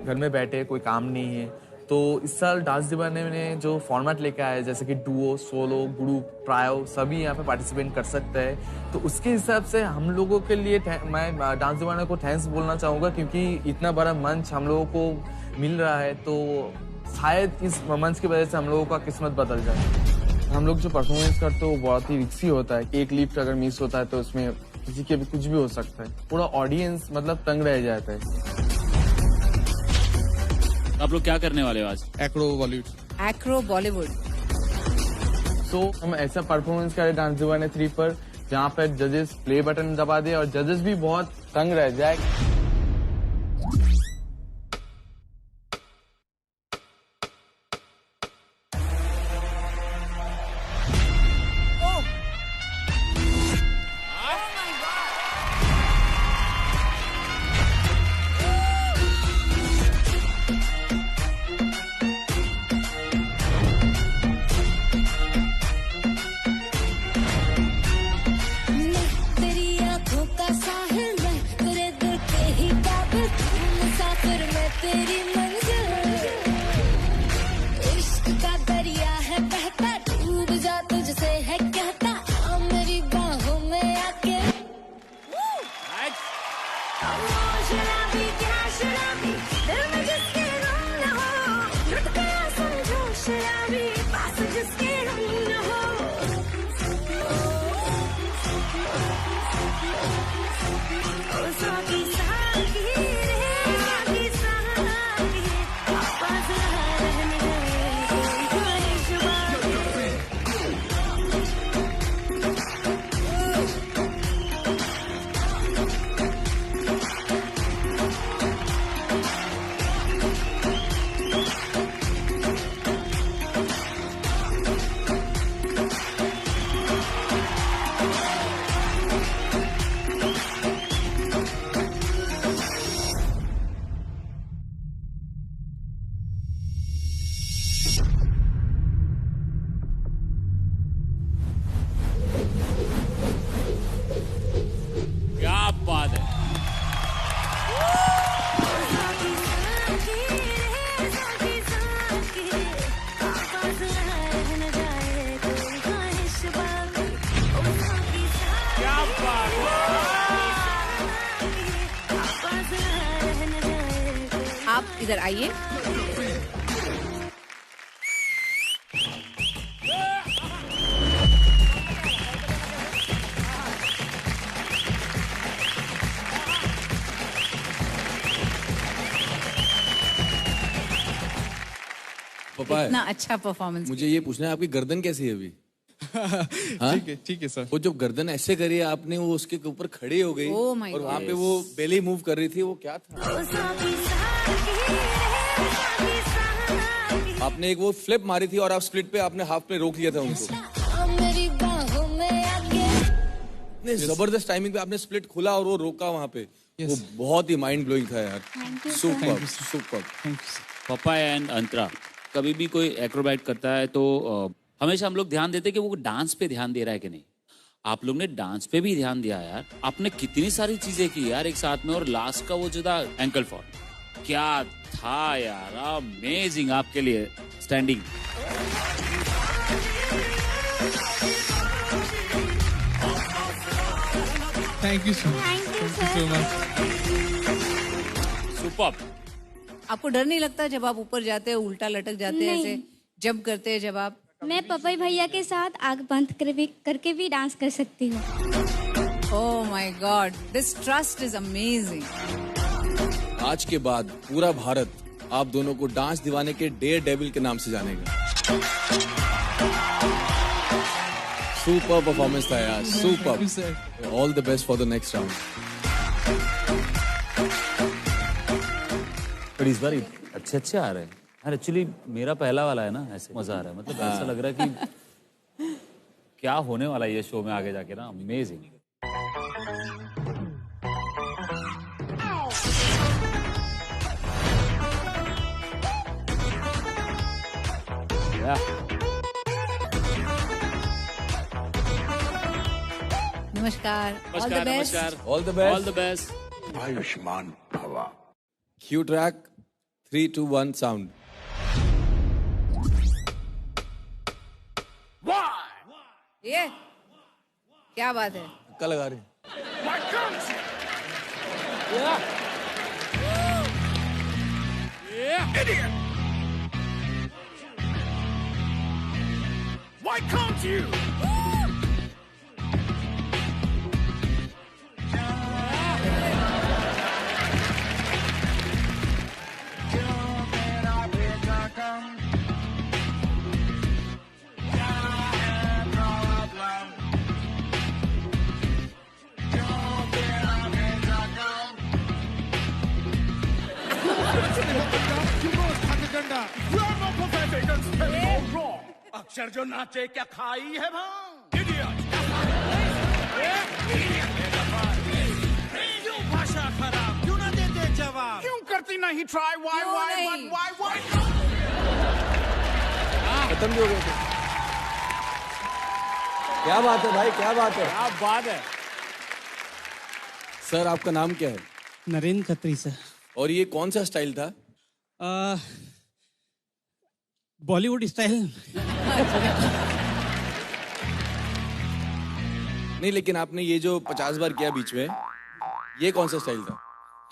घर में बैठे, कोई काम नहीं है, तो इस साल डांस दीवाने ने जो फॉर्मेट लेके आया है, जैसे कि डुओ, सोलो, ग्रुप, ट्रायो, सभी यहाँ पे पार्टिसिपेट कर सकते हैं। तो उसके हिसाब से हम लोगों के लिए मैं डांस दीवाने को थैंक्स बोलना चाहूँगा, क्योंकि इतना बड़ा मंच हम लोगों को मिल रहा है, तो शायद इस मंच की वजह से हम लोगों का किस्मत बदल जाए। हम लोग जो परफॉर्मेंस करते हैं वो बहुत ही रिक्सी होता है। एक लिफ्ट अगर मिस होता है तो उसमें किसी के भी कुछ भी हो सकता है। पूरा ऑडियंस मतलब तंग रह जाता है। आप लोग क्या करने वाले हो आज? एक्रो बॉलीवुड। एक्रो बॉलीवुड। तो हम ऐसा परफॉर्मेंस करें डांस दीवाने 3 पर, जहाँ पर जजेस प्ले बटन दबा दे और जजेस भी बहुत तंग रह जाए। आप इधर आइए। पापा इतना अच्छा परफॉर्मेंस। मुझे ये पूछना है, आपकी गर्दन कैसी है अभी? ठीक है सर। वो जब गर्दन ऐसे करी आपने, वो उसके ऊपर खड़ी हो गई Oh my और वहाँ God. पे वो बेली मूव कर रही थी, वो क्या था? आपने एक वो फ्लिप मारी थी और आप स्प्लिट पे आपने हाफ पे रोक लिया था उनको। इतने जबरदस्त टाइमिंग पे आपने स्प्लिट खुला और वो रोका वहाँ पे। वो बहुत ही माइंड ब्लोइंग था यार। Super super. पापा एंड अंतरा, कभी भी कोई एक्रोबैट करता है तो हमेशा हम लोग ध्यान देते हैं कि वो डांस पे ध्यान दे रहा है कि नहीं। आप लोग ने डांस पे भी ध्यान दिया यार। आपने कितनी सारी चीजें की यार एक साथ में, और लास्ट का वो जो था एंकल फॉल, क्या था यार, अमेजिंग। आपके लिए standing. Thank you so much. Super. आपको डर नहीं लगता जब आप ऊपर जाते हो, उल्टा लटक जाते हैं, ऐसे जंप करते हैं जब आप? मैं पपाई भैया के साथ आग बंद करके भी डांस कर सकती हूँ। Oh my God, this trust is amazing. आज के बाद पूरा भारत आप दोनों को डांस दीवाने के डेयर डेविल के नाम से जानेगा। सुपर परफॉर्मेंस था यार, super. All the best for the next round. पर इस बार अच्छे आ रहे हैं यार। एक्चुअली मेरा पहला वाला है ना, ऐसे मजा आ रहा है। मतलब ऐसा लग रहा है कि क्या होने वाला है ये शो में आगे जाके ना। अमेजिंग। नमस्कार। All the best. All the best. All the best. आयुष्मान भवा। Cue track 3, 2, 1 sound. ये क्या बात है? धक्का लगा रहे हैं। Idiot! Why can't you? अक्षर जो नाचे क्या खाई है भांग? क्यों भाषा खराब? क्यों ना देते जवाब? क्यों करती नहीं ट्राई? वाई खत्म भी हो गए थे। क्या बात है भाई, क्या बात है, क्या बात है। सर आपका नाम क्या है? नरेंद्र खत्री सर। और ये कौन सा स्टाइल था? बॉलीवुड स्टाइल। नहीं, लेकिन आपने ये जो 50 बार किया बीच में, ये कौन सा स्टाइल था?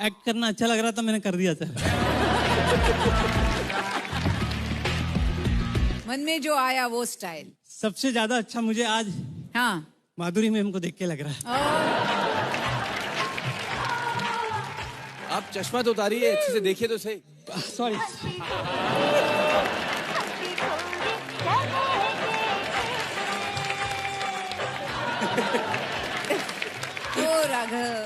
एक्ट करना अच्छा लग रहा था, मैंने कर दिया सर। मन में जो आया वो स्टाइल। सबसे ज्यादा अच्छा मुझे आज माधुरी मैम को देख के लग रहा है। आप चश्मा तो उतारिए, अच्छे से देखिए तो सही। सॉरी। ओ राघव।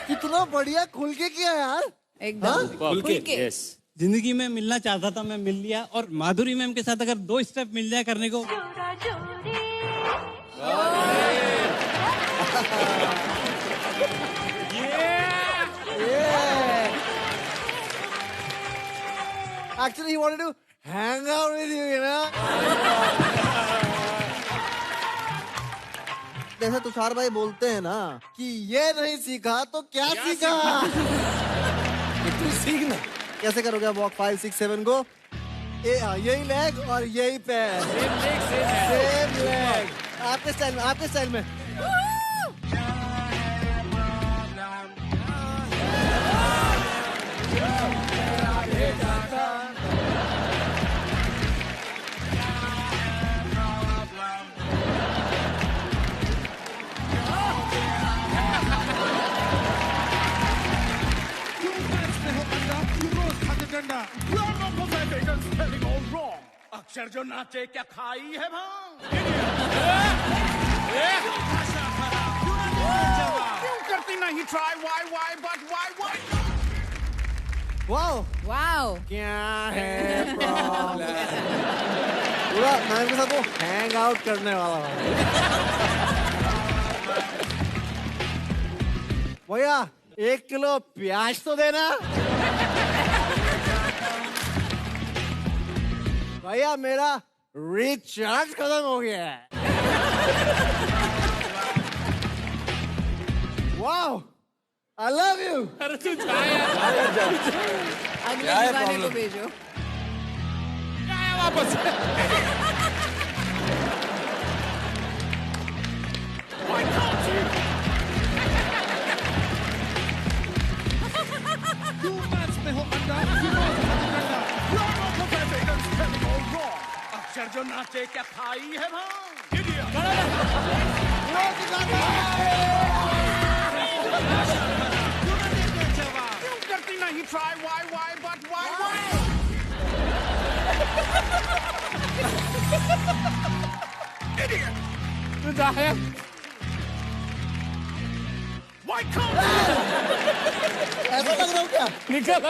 कितना बढ़िया खुल के किया यार। एकदम खुल के। जिंदगी में मिलना चाहता था, मैं मिल लिया। और माधुरी मैम के साथ अगर 2 स्टेप मिल जाए करने को। Actually, he wanted to hang out with you, you know? जैसे तुषार भाई बोलते हैं ना कि ये नहीं सीखा तो क्या सीखा? तू सीखना। कैसे करोगे वॉक 5, 6, 7 को? यही लेग और यही पैर। Same leg. आपके स्टाइल में। अक्षर जो नाचे क्या खाई है भांग? क्यों करती नहीं ट्राई? Y wow. क्या है प्रॉब्लम? पूरा मैम के साथ वो हैंग आउट करने वाला। भैया 1 किलो प्याज तो देना। भैया मेरा रिचार्ज खत्म हो गया है। Wow, I love you. अरे तू जाया अगले दीवाने को भेजो। वापस। अक्षर जो नाचे क्या खाई है भांग? क्यों करती नहीं ट्राई? Why can't ऐसा लग रहा हूँ क्या? निकल।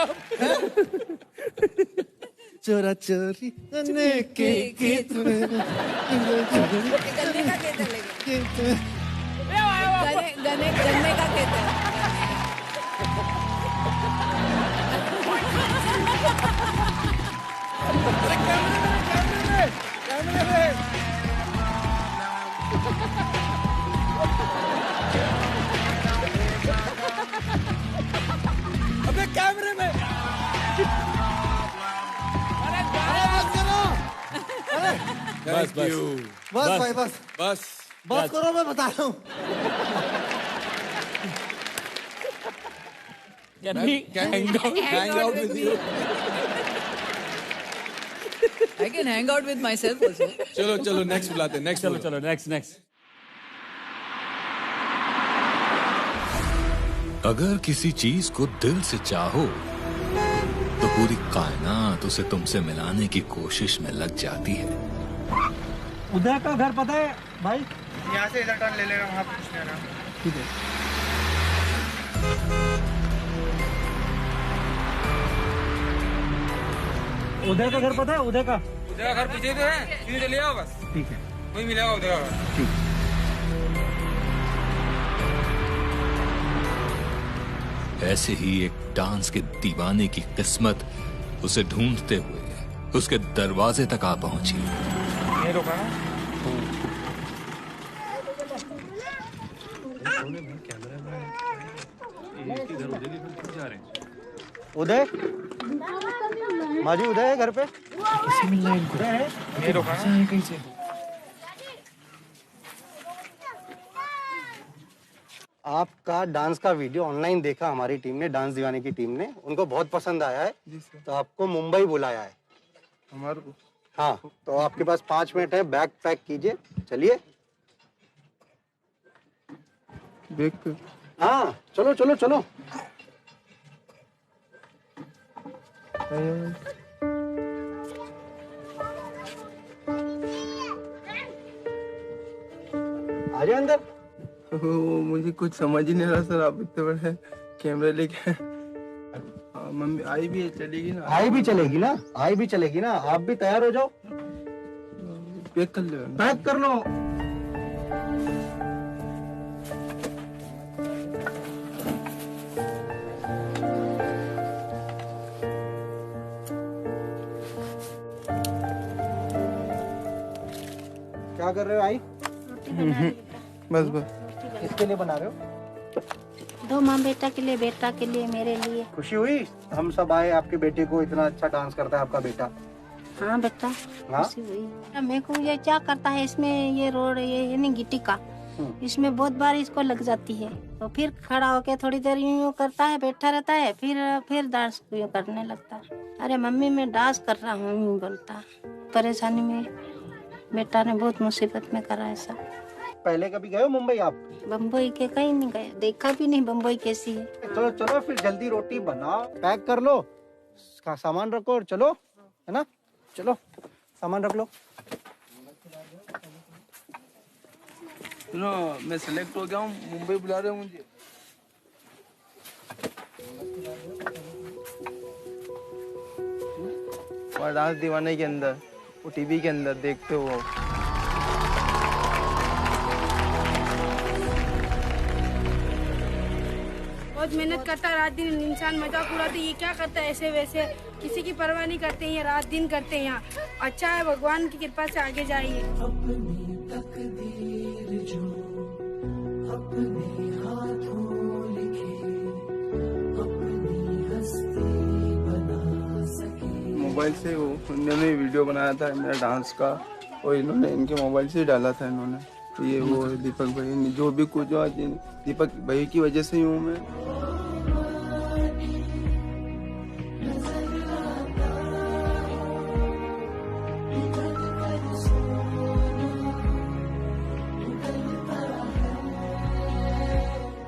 चोरा चोरी गन्ने के खेत में। गन्ने का खेत है लेकिन। गन्ने का खेत है। बस भाई बस बस बस करो, मैं बता रहा हूँ। hang out with you. I can hang out with myself also. चलो नेक्स्ट बुलाते हैं, नेक्स्ट चलो नेक्स्ट। अगर किसी चीज को दिल से चाहो तो पूरी कायनात उसे तुमसे मिलाने की कोशिश में लग जाती है। उदय का घर पता है भाई? यहाँ से इधर टर्न ले लेना, वहाँ पूछ लेना। ठीक है। उदय का घर पता है? उदय का घर पीछे तो है, सीधे चले आओ बस। ठीक है, वही मिलेगा उदय का घर। ठीक। ऐसे ही एक डांस के दीवाने की किस्मत उसे ढूंढते हुए उसके दरवाजे तक आ पहुंची। ये रुका ना। उदय, माजी उदय है घर पे? कैसे मिल रहा है इनको? ये रुका ना। कैसे? आपका डांस का वीडियो ऑनलाइन देखा हमारी टीम ने, डांस दीवाने की टीम ने, उनको बहुत पसंद आया है, तो आपको मुंबई बुलाया है। हमारे को? हाँ, तो आपके पास 5 मिनट है, बैग पैक कीजिए, चलिए। बैग पे? हाँ, चलो चलो चलो। आ जाए अंदर। मुझे कुछ समझ ही नहीं रहा सर, आप इतने बड़े कैमरे लेके। मम्मी आई भी चलेगी ना? आई भी चलेगी ना, आई भी चलेगी ना। आप भी तैयार हो जाओ, पैक कर लो। पैक कर लो। क्या कर रहे हो आई? बस किसके लिए बना रहे हो? दो माँ बेटा के लिए, बेटा के लिए, मेरे लिए। खुशी हुई हम सब आए, आपके बेटे को, इतना अच्छा डांस करता है आपका बेटा। हाँ बेटा, हाँ? खुशी हुई। मेरे को ये क्या करता है इसमें, ये रोड ये नहीं गिट्टी का, इसमें बहुत बार इसको लग जाती है, तो फिर खड़ा होके थोड़ी देर यूं करता है, बैठा रहता है, फिर डांस यूं करने लगता है। अरे मम्मी मैं डांस कर रहा हूँ यूं बोलता। परेशानी में बेटा ने बहुत मुसीबत में करा ऐसा। पहले कभी गए हो मुंबई आप? बम्बई के कहीं नहीं गए, देखा भी नहीं बम्बई कैसी है। चलो चलो फिर जल्दी रोटी बनाओ, पैक कर लो, सामान रखो और चलो, है ना? चलो सामान रख लो। सुनो, मैं सिलेक्ट हो गया हूँ, मुंबई बुला रहे हो मुझे। और डांस दीवाने के अंदर, वो टीवी के अंदर देखते हो। बहुत मेहनत करता है, रात दिन इंसान मजाक उड़ाते, ये क्या करता है ऐसे वैसे, किसी की परवाह नहीं करते हैं, रात दिन करते हैं यहाँ। अच्छा है, भगवान की कृपा से आगे जाइए। मोबाइल से वो इन्होंने वीडियो बनाया था मेरा डांस का, और इन्होंने इनके मोबाइल से डाला था इन्होंने। तो ये वो दीपक भाई, जो भी कुछ दीपक भाई की वजह से ही हूँ मैं।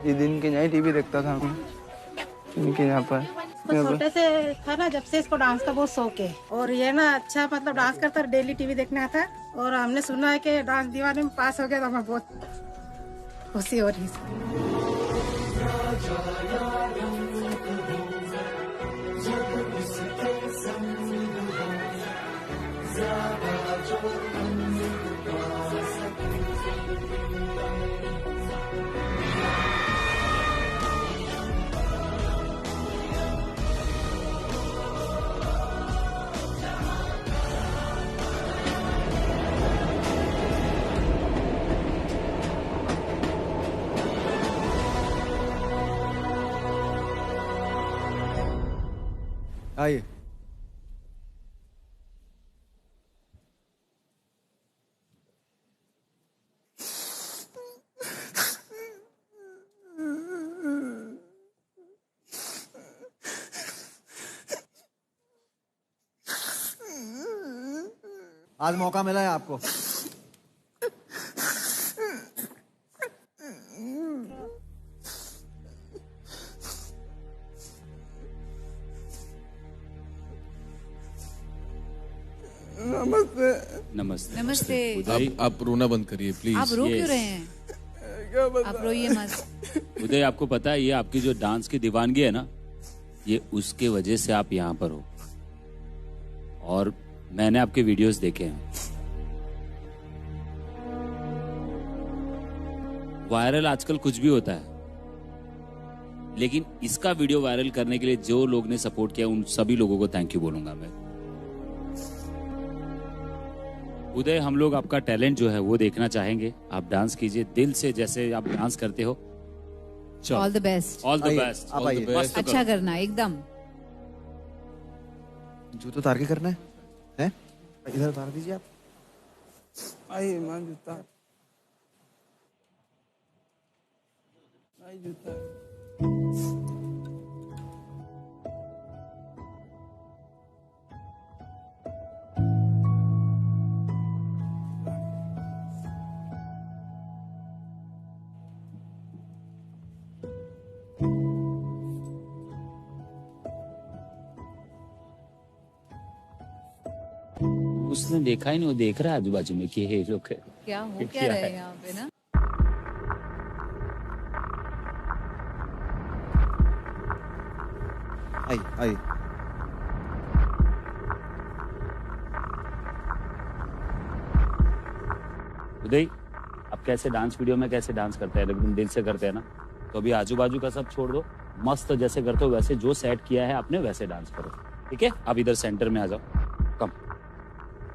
ये दिन के यहाँ टीवी देखता था मैं, इनके यहाँ पर। छोटे से था ना, जब से इसको डांस का बहुत शौक है, और ये ना अच्छा मतलब डांस करता है, डेली टीवी देखने आता है। और हमने सुना है कि डांस दीवाने में पास हो गया, तो हमें बहुत खुशी हो रही है। आइए। आज मौका मिला है आपको। नमस्ते। नमस्ते। नमस्ते। आप रोना बंद करिए प्लीज। आप रो क्यों रहे हैं? आप रोइए मत। उदय, आपको पता है ये आपकी जो डांस की दीवानगी है ना, ये उसके वजह से आप यहाँ पर हो। और मैंने आपके वीडियोस देखे हैं। वायरल आजकल कुछ भी होता है, लेकिन इसका वीडियो वायरल करने के लिए जो लोग ने सपोर्ट किया उन सभी लोगों को थैंक यू बोलूंगा मैं। उदय, हम लोग आपका टैलेंट जो है वो देखना चाहेंगे। आप डांस कीजिए दिल से, जैसे आप डांस करते हो। All the best. All the best. आप आइए। अच्छा करना एकदम। जूते उतार के करना है? इधर उतार दीजिए आप। आइए मां जूता। आई जूता। उसने देखा ही नहीं, वो देख रहा है आजू बाजू में कि ये लोग क्या हो क्या रहे हैं यहाँ पे ना। आई। उदय, आप कैसे डांस वीडियो में कैसे डांस करते हैं, एकदम दिल से करते हैं ना, तो अभी आजू बाजू का सब छोड़ दो, मस्त जैसे करते हो वैसे, जो सेट किया है आपने वैसे डांस करो, ठीक है? अब इधर सेंटर में आ जाओ, कम,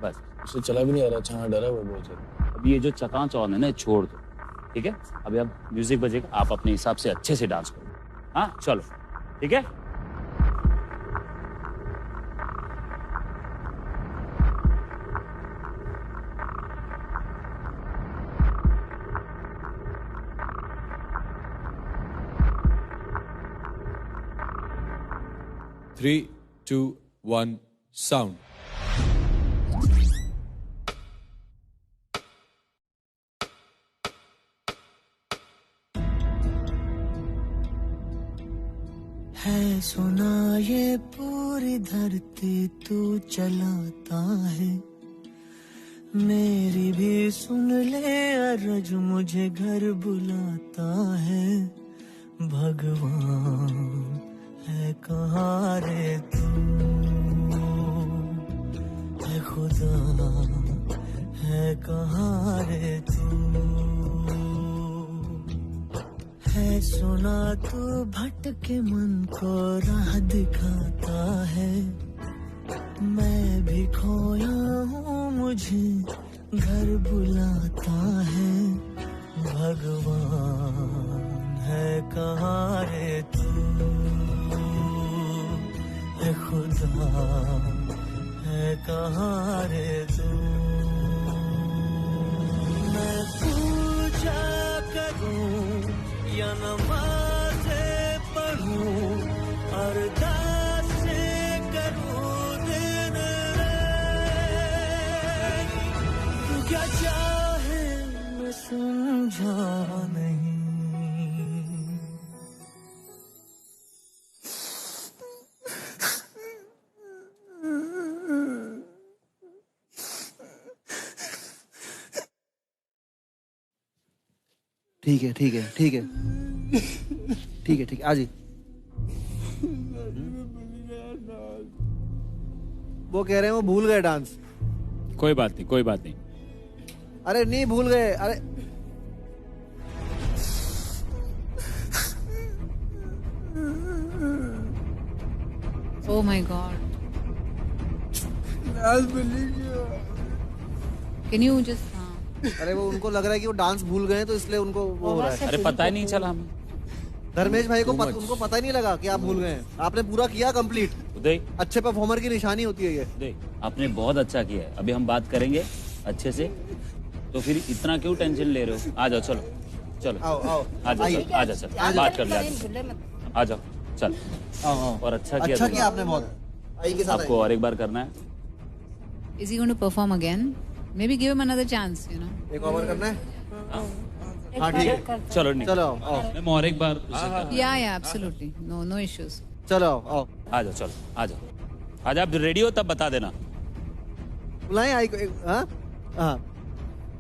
बस। उसे चला भी नहीं आ रहा, अच्छा डरा हुआ बहुत ज्यादा। अब ये जो चकाचौंध है ना छोड़ दो, ठीक है? अभी अब म्यूजिक बजेगा, आप अपने हिसाब से अच्छे से डांस करो। हाँ चलो, ठीक है? Three, 2, 1, sound. है सुना ये पूरी धरती तू चलाता है, मेरी भी सुन ले अर्ज मुझे घर बुलाता है। भगवान है कहाँ रे तू, है खुदा है कहाँ रे तू, है सुना तू भटके मन को राह दिखाता है। मैं भी खोया हूँ मुझे घर बुलाता है। भगवान है कहाँ रे तू, है खुदा है कहाँ रे तू। मैं पूजा करूं या नमाज़े पढ़ूं, अरदासें करूं दिन रात, तू क्या चाहे मैं समझा नहीं। ठीक है ठीक है ठीक है ठीक है ठीक है, आ जी। वो कह रहे हैं वो भूल गए डांस। कोई बात नहीं, कोई बात नहीं। अरे नहीं भूल गए, अरे Oh my God. Can you just अरे वो उनको लग रहा है कि वो डांस भूल गए हैं तो इसलिए उनको वो हो रहा है। अरे पता ही नहीं चला हमें। धर्मेश भाई को उनको पता ही नहीं लगा कि आप भूल गए हैं। आपने पूरा किया कंप्लीट। उदय, अच्छे परफॉर्मर की निशानी होती है ये। उदय, आपने बहुत अच्छा किया है। अभी हम बात करेंगे अच्छे से, तो फिर इतना क्यों टेंशन ले रहे हो? आ जाओ, चलो चलो आओ आओ आ जाओ, आ जाओ, चल बात कर ले, आ जाओ चल। आओ। और अच्छा किया आपने बहुत। आपको और एक बार करना है, Is he going to perform again? Maybe give him another chance, you know. एक ओवर करना है? हाँ ठीक है। चलो नहीं चलो आओ। मैं और एक बार Yeah, absolutely. No issues. चलो आओ। आ जाओ, चलो आ जाओ। आज आप रेडी हो तब बता देना। बुलाएं आई हाँ हाँ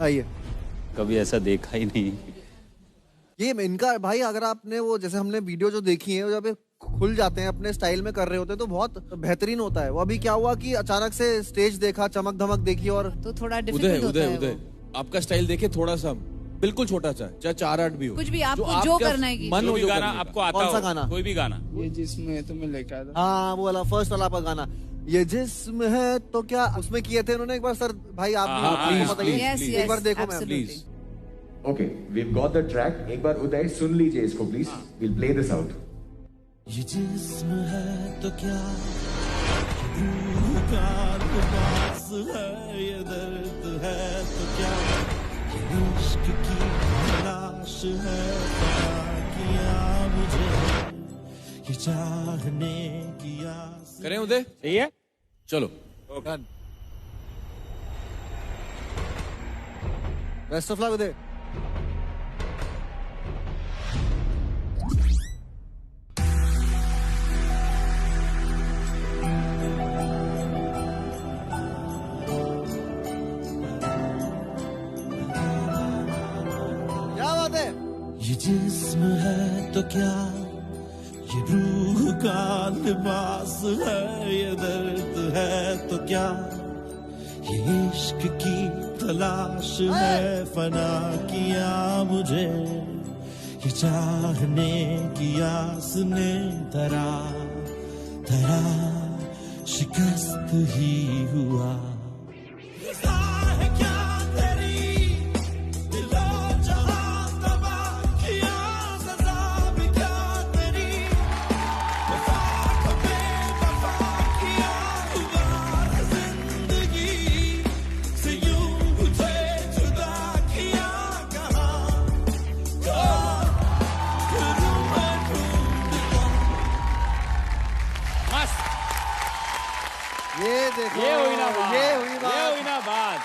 आइए। कभी ऐसा देखा ही नहीं। ये इनका भाई अगर आपने वो जैसे हमने वीडियो जो देखी है जब खुल जाते हैं अपने स्टाइल में कर रहे होते हैं तो बहुत बेहतरीन होता है। वो अभी क्या हुआ कि अचानक से स्टेज देखा, चमक धमक देखी और तो थोड़ा डिफिकल्ट होता है। उदय आपका स्टाइल देखे थोड़ा सा बिल्कुल छोटा सा, चाहे 4-8 भी हो, कुछ भी आपको जो करना है मन हो, जो गाना आपको आता हो। कौन सा गाना? कोई भी गाना। ये जिसमें तुम्हें लेके आया था। हाँ वो वाला फर्स्ट वाला आपका गाना, ये जिस्म है तो क्या, उसमें किए थे उन्होंने। एक बार सर भाई आप बताइए, एक बार देखो ma'am please. Okay, we've got the track. एक बार उदय सुन लीजिए इसको please. We'll play this out. ये जिस्म है तो क्या, रूह का लिबास है, ये दर्द है तो क्या, ये इश्क की तलाश है, पता किया मुझे, ये चाहने की आस। करें उदय? सही है, चलो। बेस्ट ऑफ लक उदय। ये जिस्म है तो क्या, ये रूह का लिबास है, ये दर्द है तो क्या, ये इश्क की तलाश है, फना किया मुझे, ये चाहने की आस ने धरा धरा शिकस्त ही हुआ। ये देखो, ये हुई ना बात, ये हुई बात, ये हुई ना बात।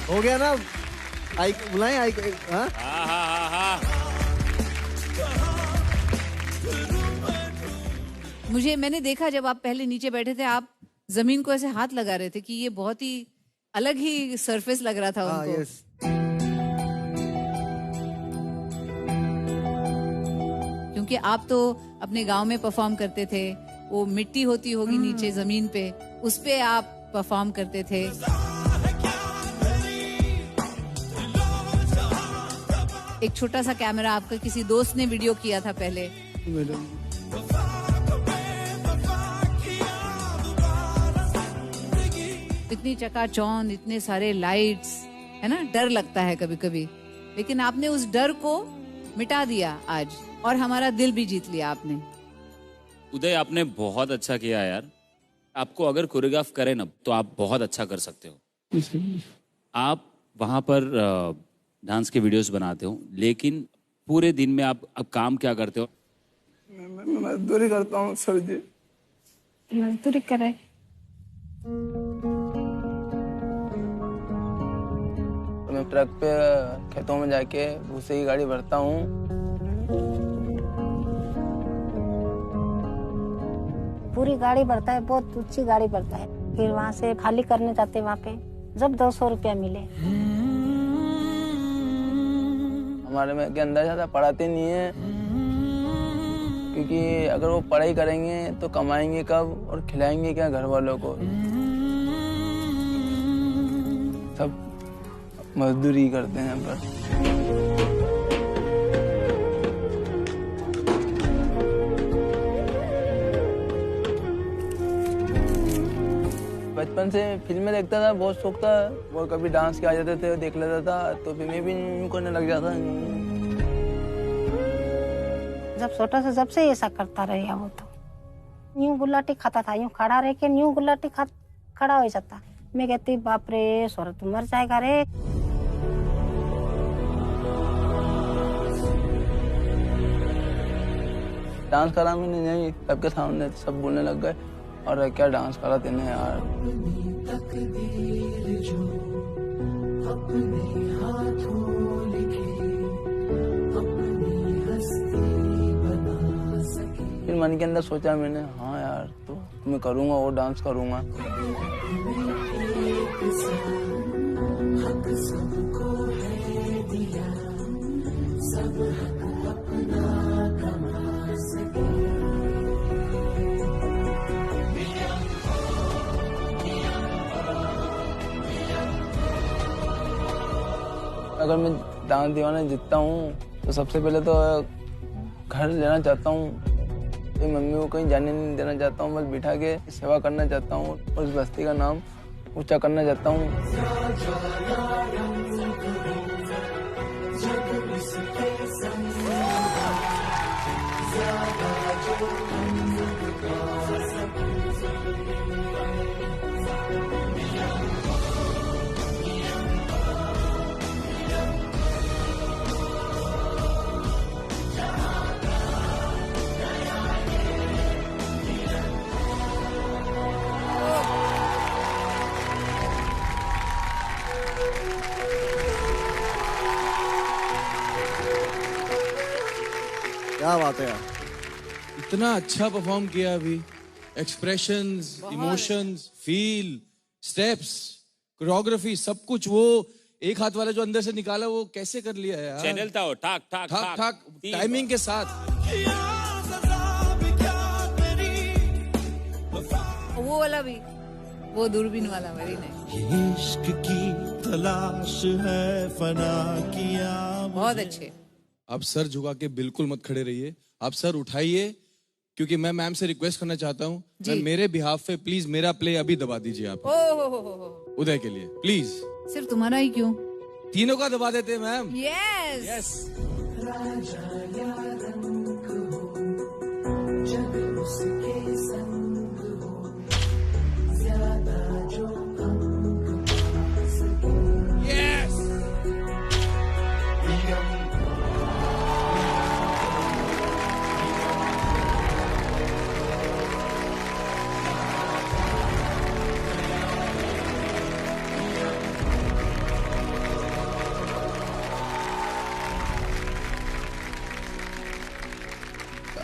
हो गया ना? आई बुलाएं आई हाँ? मैंने देखा जब आप पहले नीचे बैठे थे, आप जमीन को ऐसे हाथ लगा रहे थे कि ये बहुत ही अलग ही सरफेस लग रहा था उनको। यस। क्योंकि आप तो अपने गांव में परफॉर्म करते थे, वो मिट्टी होती होगी नीचे जमीन पे, उस पे आप परफॉर्म करते थे। एक छोटा सा कैमरा आपका किसी दोस्त ने वीडियो किया था पहले। इतनी चकाचौंध, इतने सारे लाइट्स, है ना, डर लगता है कभी कभी, लेकिन आपने उस डर को मिटा दिया आज, और हमारा दिल भी जीत लिया आपने। उदय आपने बहुत अच्छा किया यार। आपको अगर कोरियोग्राफ करें ना तो आप बहुत अच्छा कर सकते हो। आप वहाँ पर डांस के वीडियोस बनाते हो, लेकिन पूरे दिन में आप अब काम क्या करते हो? मैं मजदूरी करता हूँ सर जी। मजदूरी करे। मैं ट्रक पे खेतों में जाके भूसे की गाड़ी भरता हूँ। पूरी गाड़ी भरता है, बहुत ऊंची गाड़ी भरता है, फिर वहाँ से खाली करने जाते हैं। वहाँ पे जब 200 रुपया मिले। हमारे में के अंदर ज्यादा पढ़ाते नहीं है, क्योंकि अगर वो पढ़ाई करेंगे तो कमाएंगे कब और खिलाएंगे क्या घर वालों को। सब मजदूरी करते हैं पर। बचपन से फिल्में देखता था, बहुत शौक था, और कभी डांस के आ जाते थे, देख लेता था, तो फिर मैं भी यूं करने लग जाता। जब छोटा से जब से ऐसा करता रहा वो तो यूं गुलाटी खाता था, यूं खड़ा रह के यूं गुलाटी खड़ा हो जाता। मैं कहती बाप रे सौरभ तुम मर जाएगा रे। डांस करा मैंने नहीं, सबके सामने सब बोलने लग गए और क्या डांस करा तेने यार। फिर मन के अंदर सोचा मैंने, हाँ यार तो मैं करूँगा और डांस करूँगा। अगर मैं डांस दीवाना जीतता हूँ तो सबसे पहले तो घर लेना चाहता हूँ, तो मम्मी को कहीं जाने नहीं देना चाहता हूँ, बस बिठा के सेवा करना चाहता हूँ और उस बस्ती का नाम ऊंचा करना चाहता हूँ। क्या बात है यार, इतना अच्छा परफॉर्म किया अभी। Expressions, emotions, feel, steps, choreography, सब कुछ। वो एक हाथ वाला जो अंदर से निकाला वो कैसे कर लिया यार। चैनल था वो, ठाक ठाक ठाक ठाक टाइमिंग के साथ। वो वाला भी, वो दूरबीन वाला वेरी नाइस। इश्क की तलाश है फना किया। बहुत अच्छे। आप सर झुका के बिल्कुल मत खड़े रहिए, आप सर उठाइए, क्योंकि मैं मैम से रिक्वेस्ट करना चाहता हूँ, मेरे बिहाफ पे प्लीज मेरा प्ले अभी दबा दीजिए आप। हो। उदय के लिए प्लीज। सिर्फ तुम्हारा ही क्यों? तीनों का दबा देते हैं मैम। यस।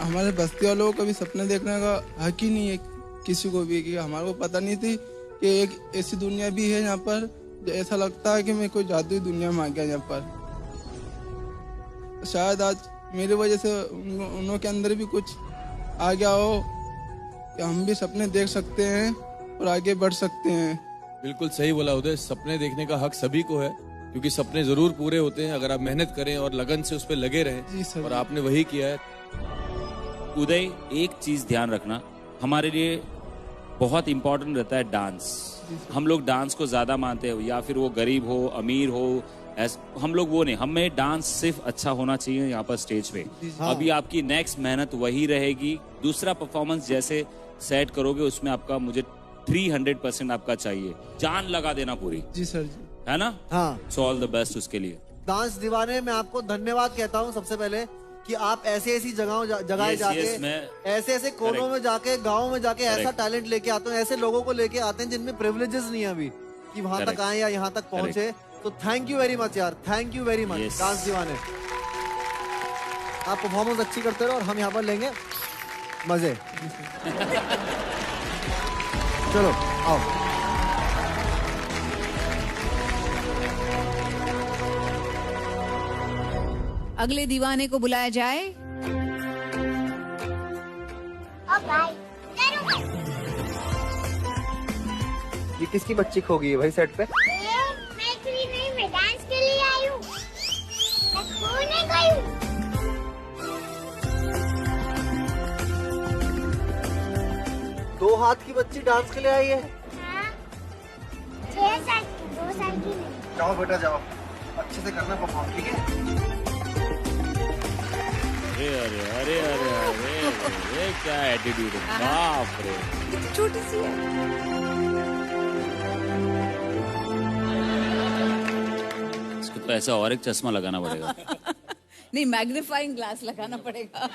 हमारे बस्ती वालों को कभी सपने देखने का हक ही नहीं है किसी को भी, कि हमारे को पता नहीं थी कि एक ऐसी दुनिया भी है यहाँ पर। ऐसा लगता है कि मैं कोई जादुई दुनिया में आ गया यहाँ पर। शायद आज मेरी वजह से उन के अंदर भी कुछ आ गया हो कि हम भी सपने देख सकते हैं और आगे बढ़ सकते हैं। बिल्कुल सही बोला उदय, सपने देखने का हक सभी को है, क्योंकि सपने जरूर पूरे होते हैं अगर आप मेहनत करें और लगन से उस पर लगे रहें, और आपने वही किया है। उदय, एक चीज ध्यान रखना, हमारे लिए बहुत इंपॉर्टेंट रहता है डांस। हम लोग डांस को ज्यादा मानते हैं, या फिर वो गरीब हो अमीर हो, हम लोग वो नहीं, हमें डांस सिर्फ अच्छा होना चाहिए यहाँ पर स्टेज पे। अभी आपकी नेक्स्ट मेहनत वही रहेगी। दूसरा परफॉर्मेंस जैसे सेट करोगे उसमें आपका मुझे 300% आपका चाहिए, जान लगा देना पूरी। जी सर जी, है ना? हाँ। सो ऑल द बेस्ट उसके लिए। डांस दीवाने, मैं आपको धन्यवाद कहता हूँ सबसे पहले कि आप ऐसी जगह जाके ऐसे कोनों में जाके, गाँव में जाके ऐसा टैलेंट लेके आते हैं, ऐसे लोगों को लेके आते हैं जिनमें प्रिविलेजेस नहीं है अभी कि वहां तक आए या यहाँ तक पहुंचे। तो थैंक यू वेरी मच यार, thank you very much dance दीवाने। आप परफॉर्मेंस अच्छी करते रहो और हम यहाँ पर लेंगे मजे। चलो आओ। अगले दीवाने को बुलाया जाए। ये किसकी बच्ची खो गई है भाई सेट पे? मैं डांस के लिए आई हूँ, मैं खोने गई हूँ। दो हाथ की बच्ची डांस के लिए आई है? हाँ, 6 साल की, 2 साल की नहीं। जाओ बेटा जाओ, अच्छे से करना परफॉर्म, ठीक है? अरे क्या एटीट्यूड है, बाप रे। छोटी सी है। तो ऐसा और एक चश्मा लगाना पड़ेगा। नहीं, मैग्नीफाइंग ग्लास लगाना पड़ेगा।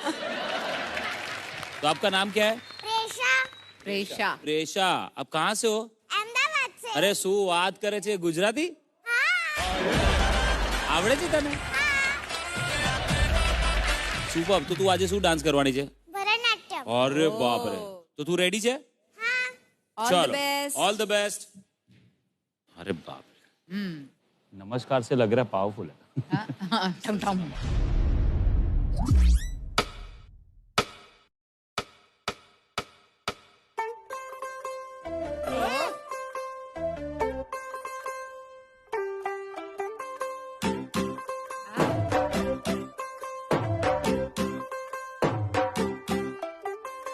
तो आपका नाम क्या है? प्रेशा। प्रेशा। अब कहाँ से हो? अहमदाबाद से। अरे શું વાત કરે છે ગુજરાતી? આવડે છે તને? સુપર। તો તું આજે શું ડાન્સ કરવાની છે? भरतनाट्यम। अरे बाप रे। तो तू रेडी છે? All the best. All the best. अरे बाप रे। नमस्कार से लग रहा है पावरफुल है। ठम ठम।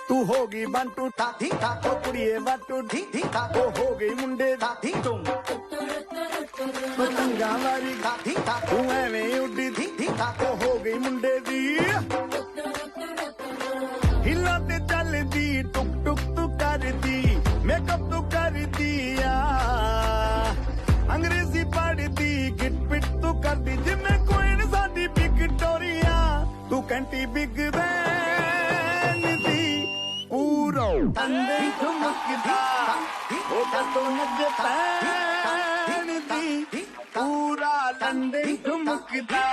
तू होगी बंटू ठी ठा ओ कुड़िए बंटू ठी ठा ओ हो गई मुंडे ठी तुम पतंगा वाली ठी ठा तू एवें उड़ी ठी ठा ओ हो गई मुंडे दी हिला ते चल दी टुक टुक तू कर दी मेकअप तू कर दिया अंग्रेजी पढ़ दी गिट पिट तू कर दी जिम्मे कोई न साडी विक्टोरिया तू कंटी बिग बैन दी पूरा अंदर ठुमकदा ओ तो नचता दी पूरा लंदन ठुमकदा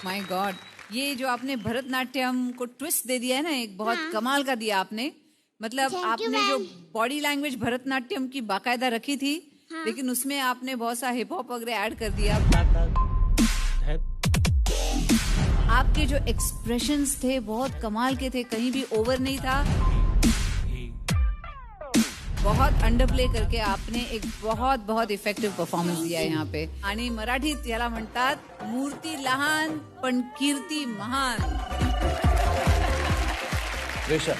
माय गॉड, ये जो आपने भरतनाट्यम को ट्विस्ट दे दिया है ना, एक बहुत कमाल का दिया आपने। मतलब आपने जो बॉडी लैंग्वेज भरतनाट्यम की बाकायदा रखी थी, लेकिन उसमें आपने बहुत सा हिप हॉप वगैरह ऐड कर दिया। आपके जो एक्सप्रेशंस थे बहुत कमाल के थे, कहीं भी ओवर नहीं था। बहुत अंडरप्ले करके आपने एक बहुत बहुत इफेक्टिव्ह परफॉर्मन्स दिया है यहाँ पे। आणि मराठीत याला म्हणतात मूर्ती लहान पण कीर्ती महान। रेशा,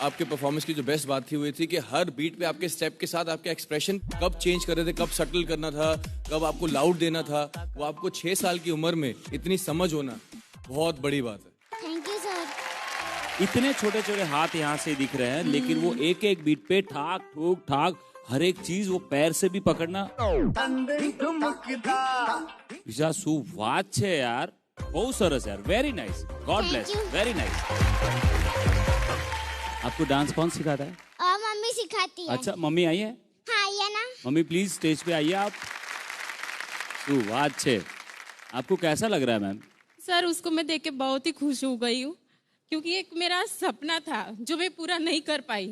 आपके परफॉर्मेंस की जो बेस्ट बात थी वो थी कि हर बीट पे आपके स्टेप के साथ आपके एक्सप्रेशन कब चेंज कर रहे थे, कब सटल करना था, कब आपको लाउड देना था। वो आपको 6 साल की उम्र में इतनी समझ होना बहुत बड़ी बात है। Thank you sir. इतने छोटे छोटे हाथ यहाँ से दिख रहे हैं, लेकिन वो एक एक बीट पे ठाक ठोक ठाक हर एक चीज वो पैर से भी पकड़ना। શું વાત છે યાર, બહુ સરસ यार, very nice, God bless, very nice. आपको डांस कौन सिखाता है? मम्मी सिखाती है। अच्छा, मम्मी आई है? हाँ, आइए ना। मम्मी प्लीज स्टेज पे आइए आप। શું વાત છે, आपको कैसा लग रहा है मैम? सर, उसको मैं देख के बहुत ही खुश हो गई हूँ, क्योंकि एक मेरा सपना था जो मैं पूरा नहीं कर पाई।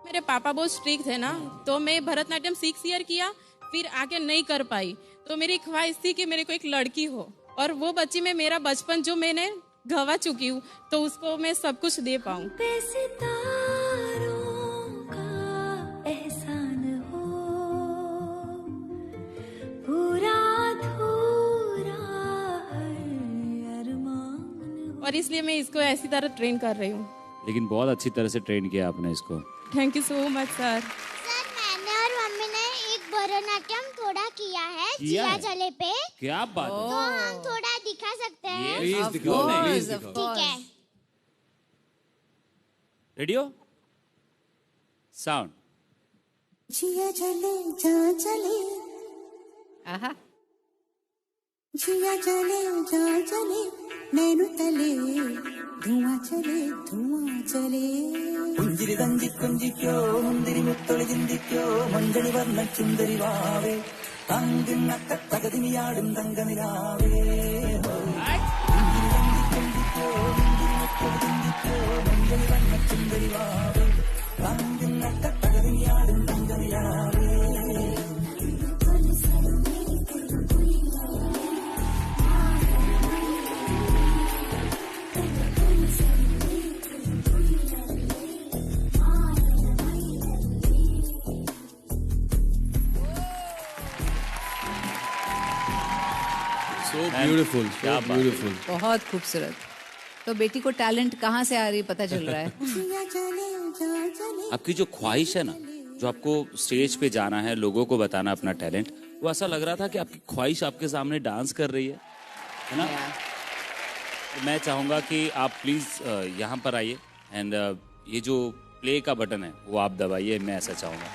मेरे पापा बहुत स्ट्रिक्ट थे ना, तो मैं भरतनाट्यम 6 ईयर किया, फिर आगे नहीं कर पाई। तो मेरी ख्वाहिश थी कि मेरे को एक लड़की हो, और वो बच्ची में मेरा बचपन जो मैंने गवा चुकी हूँ, तो उसको मैं सब कुछ दे पाऊँ। और इसलिए मैं इसको ऐसी तरह ट्रेन कर रही हूँ। लेकिन बहुत अच्छी तरह से ट्रेन किया आपने इसको। Thank you so much sir. Sir, मैंने और मम्मी ने एक भरतनाट्यम थोड़ा किया है किया जिया है? जले पे। क्या बात है? तो हम थोड़ा दिखा सकते हैं? प्लीज दिखाओ, प्लीज दिखाओ। ठीक है। रेडी हो? साउंड। जिया जले जा चले, आहा, जिया जले जा चले, नैनु तले धुआं चले, धुआं चले। പുഞ്ചിരി തഞ്ചിക്കൊഞ്ചിക്കോ മുന്തിരി മുത്തൊളിചിന്തിക്കോ മഞ്ചണി വർണ്ണ ചുന്ദരി വാവേ തങ്കുന്നക്ക തകതിമിയാടും തങ്കനിലാവേ പുഞ്ചിരി തഞ്ചിക്കൊഞ്ചിക്കോ മുന്തിരി മുത്തൊളിചിന്തിക്കോ മഞ്ചണി വർണ്ണ ചുന്ദരി വാവേ തങ്കുന്നക്ക തകതിമിയാടും So beautiful, so क्या बात। beautiful. बहुत खूबसूरत। तो बेटी को टैलेंट कहाँ से आ रही पता चल रहा है। आपकी जो ख्वाहिश है ना, जो आपको स्टेज पे जाना है, लोगों को बताना अपना टैलेंट, वो ऐसा लग रहा था कि आपकी ख्वाहिश आपके सामने डांस कर रही है ना? तो मैं चाहूंगा कि आप प्लीज यहाँ पर आइए एंड ये जो प्ले का बटन है वो आप दबाइए, मैं ऐसा चाहूंगा।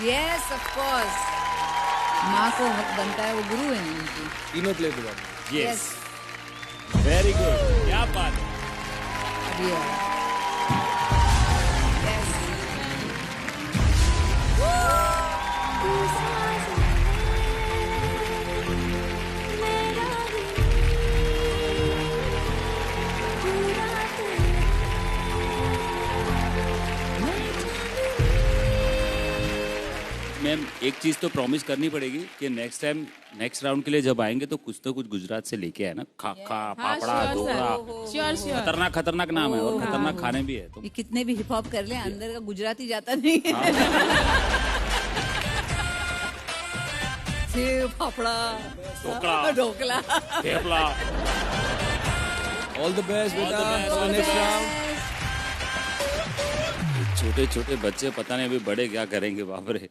यस ऑफ कोर्स, माँ को हक बनता है, वो गुरु है उनकी। तीनों प्ले दबा। यस, वेरी गुड, क्या बात है। मैम एक चीज तो प्रॉमिस करनी पड़ेगी कि नेक्स्ट टाइम नेक्स्ट राउंड के लिए जब आएंगे तो कुछ गुजरात से लेके आए ना, खाखा पापड़ा ढोकला, खतरनाक खतरनाक नाम है और खतरनाक खाने भी है। ये कितने भी हिप हॉप कर ले, अंदर का गुजराती जाता नहीं है। Save fafda dhokla thepla. All the best बेटा फॉर नेक्स्ट राउंड। छोटे छोटे बच्चे पता नहीं अभी बड़े क्या करेंगे, बाप रे।